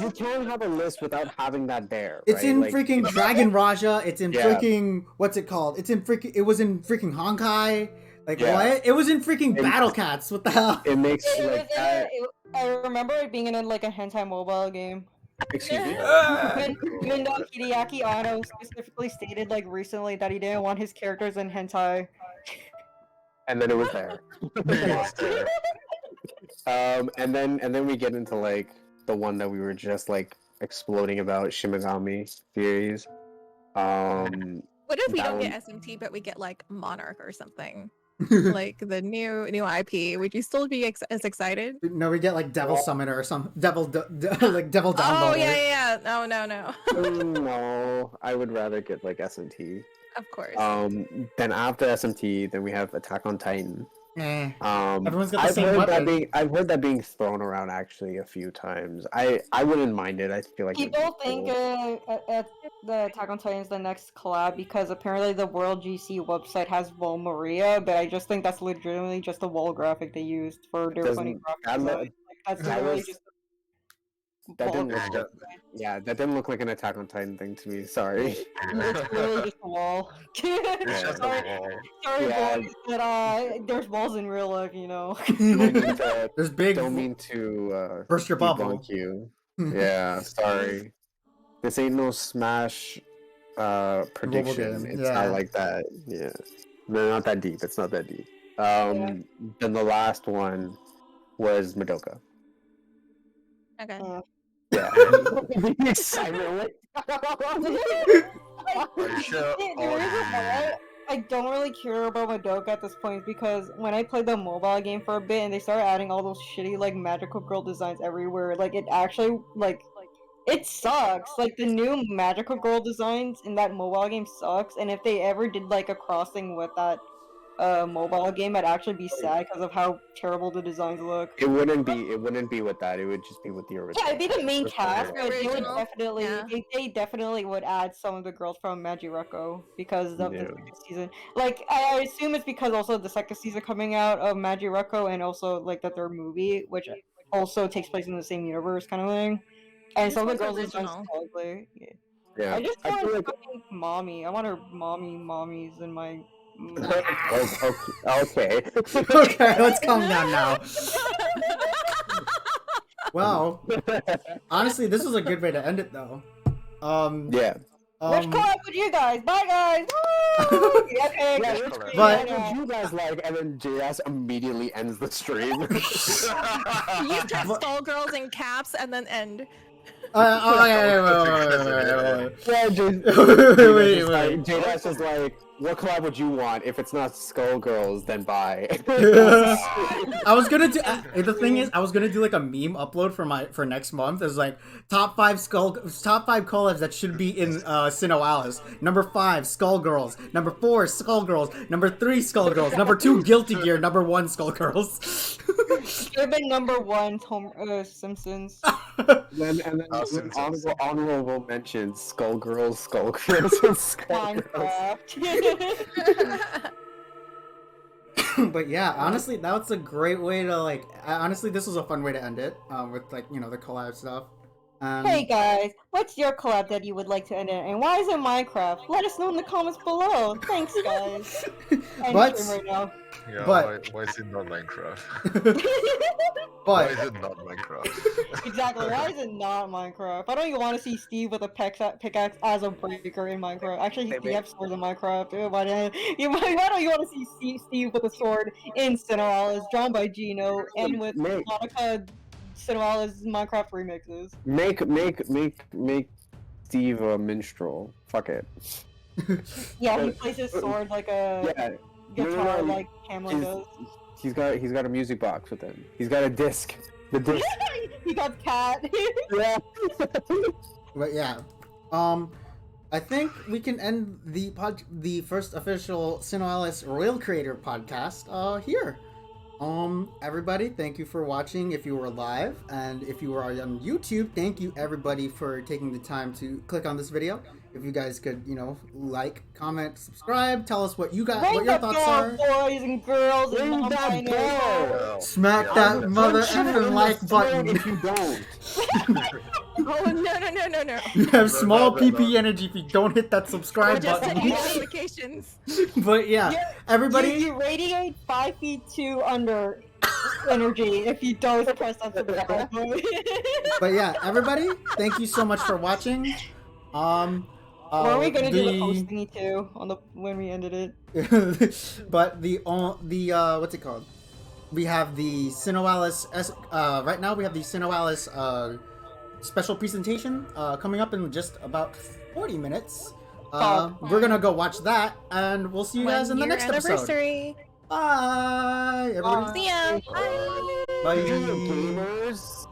S5: You can't have a list without having that there.
S4: It's
S5: right?
S4: in
S5: Like,
S4: freaking Dragon Raja. It's in
S5: Yeah.
S4: freaking what's it called? It was in freaking Honkai. Like
S5: Yeah.
S4: what? It was in freaking
S5: It-
S4: Battle Cats. What the hell?
S5: It makes
S1: It was
S5: like that.
S1: I remember it being in like a hentai mobile game.
S5: Excuse me.
S1: Even though Hideaki Anno specifically stated like recently that he didn't want his characters in hentai.
S5: And then it was there. And then we get into like the one that we were just like exploding about, Shimigami theories.
S2: What if we
S5: That
S2: don't
S5: one-
S2: get SMT, but we get like Monarch or something? Like the new IP. Would you still be as excited?
S4: No, we get like Devil Summoner or some Devil like Devil Downloader.
S2: Oh yeah. No.
S5: No, I would rather get like SMT.
S2: Of course.
S5: Then after SMT, then we have Attack on Titan.
S4: Everyone's got the
S5: I've
S4: same
S5: heard
S4: weapon.
S5: I've heard that being thrown around actually a few times. I wouldn't mind it. I feel like it'd be
S1: People think
S5: cool.
S1: the Attack on Titan is the next collab because apparently the World GC website has Vol Maria, but I just think that's legitimately just a wall graphic they used for their funny graphic
S5: that
S1: design.
S5: look-
S1: That's
S5: that
S1: literally
S5: was-
S1: just a
S5: that
S1: wall
S5: didn't look
S1: graphic.
S5: good. Yeah, that didn't look like an Attack on Titan thing to me. Sorry.
S1: It's literally just a wall.
S6: It's just
S1: sorry,
S6: a wall.
S1: sorry
S5: Yeah.
S1: boys, but there's walls in real life, you know.
S4: There's big.
S5: Don't mean to
S4: Burst your bubble.
S5: debunk you. Yeah, sorry. This ain't no Smash prediction.
S4: game,
S5: It's
S4: yeah.
S5: not like that. Yeah. No, not that deep. It's not that deep. Then the last one was Madoka.
S2: Okay.
S5: Yeah. The excitement.
S6: Are you sure?
S1: The reason why I don't really care about Madoka at this point is because when I played the mobile game for a bit and they started adding all those shitty like magical girl designs everywhere, like it actually it sucks. Like the new magical girl designs in that mobile game sucks, and if they ever did like a crossing with that mobile game, I'd actually be sad because of how terrible the designs look.
S5: It wouldn't be with that. It would just be with the original.
S1: Yeah, it'd be the main
S5: Just
S1: cast,
S5: the-
S1: but they would
S2: Original,
S1: definitely
S2: yeah.
S1: they definitely would add some of the girls from Magireko because of the
S5: Yeah.
S1: second season. Like I assume it's because also the second season coming out of Magireko and also like the third movie, which also takes place in the same universe kind of thing. And
S2: This
S1: some of the
S2: one's
S1: girls designs
S2: original.
S1: ugly. Yeah.
S5: Yeah.
S1: I just
S5: I
S1: want
S5: feel
S1: her
S5: like
S1: fucking mommy. I want her mommies in my.
S5: okay.
S4: Okay, let's calm down now. Well, honestly, this was a good way to end it, though.
S5: Yeah.
S1: Which collab with you guys? Bye guys. Woo! Yeah, okay.
S5: Yeah,
S1: good.
S6: which
S4: But-
S1: Yeah.
S5: What would you guys like? And then JS immediately ends the stream.
S2: You type Skullgirls in caps and then end.
S5: Yeah,
S4: Wait.
S5: JS is like, what collab would you want? If it's not Skullgirls, then bye.
S4: I was gonna do. The thing is, I was gonna do like a meme upload for next month. It's like top 5 collabs that should be in SINoALICE. Number 5, Skullgirls. Number 4, Skullgirls. Number 3, Skullgirls. Number 2, Guilty Gear. Number 1, Skullgirls.
S1: Should have been number 1, Simpsons.
S5: and then
S6: Simpsons.
S5: honorable mentions: Skullgirls, Skullgirls, and Skullgirls.
S1: Minecraft.
S4: But yeah, honestly, that's a great way to like. Honestly, this was a fun way to end it. With like the collab stuff.
S1: Hey guys, what's your collab that you would like to end it? And why is it Minecraft? Let us know in the comments below. Thanks, guys. I'm
S4: But-
S1: streaming right now.
S6: Yeah,
S4: But-
S6: why is it not Minecraft? Why is
S4: But
S6: it not Minecraft?
S1: Exactly. Why is it not Minecraft? I don't even want to see Steve with a pickaxe as a breaker in Minecraft. Actually, he has swords in Minecraft. Why don't you want to see Steve with a sword in SINoALICE, drawn by Gino, and with
S5: Mate.
S1: Monica SINoALICE Minecraft remixes?
S5: Make Steve a minstrel. Fuck it.
S1: Yeah, he plays his sword like a
S5: Yeah.
S1: guitar,
S5: No,
S1: like Hamlin does.
S5: He's got a music box with him. He's got a disc. The disc.
S1: He got cat.
S5: Yeah.
S4: But yeah, I think we can end the first official SINoALICE Royal Creator podcast here. Everybody, thank you for watching if you were live, and if you were on YouTube, thank you everybody for taking the time to click on this video. If you guys could, like, comment, subscribe, tell us what you got,
S1: Ring
S4: what your
S1: the
S4: thoughts
S1: bell,
S4: are.
S1: boys and girls, and
S5: Ring that
S1: non-binary
S5: bell.
S6: Well,
S4: Smack
S6: yeah,
S4: that
S6: that's-
S4: mother
S5: Punch him
S4: effing
S5: in
S4: like
S5: the throat
S4: button.
S5: if you don't.
S2: Oh no.
S4: You have small
S6: no.
S4: PP energy if you don't hit that
S2: Or
S4: subscribe
S2: just
S4: button.
S2: notifications.
S4: But yeah, everybody.
S1: You radiate 5 feet 2 under energy if you don't press that subscribe button.
S4: But yeah, everybody, thank you so much for watching.
S1: Were we gonna do the post thingy too when we ended it?
S4: But the what's it called? We have the SINoALICE. Right now we have the SINoALICE special presentation coming up in just about 40 minutes. We're gonna go watch that, and we'll see you guys in the
S2: 1
S4: next
S2: year
S4: episode.
S2: anniversary.
S4: Bye, everybody.
S2: See ya. Bye.
S4: Bye.
S5: Gamers.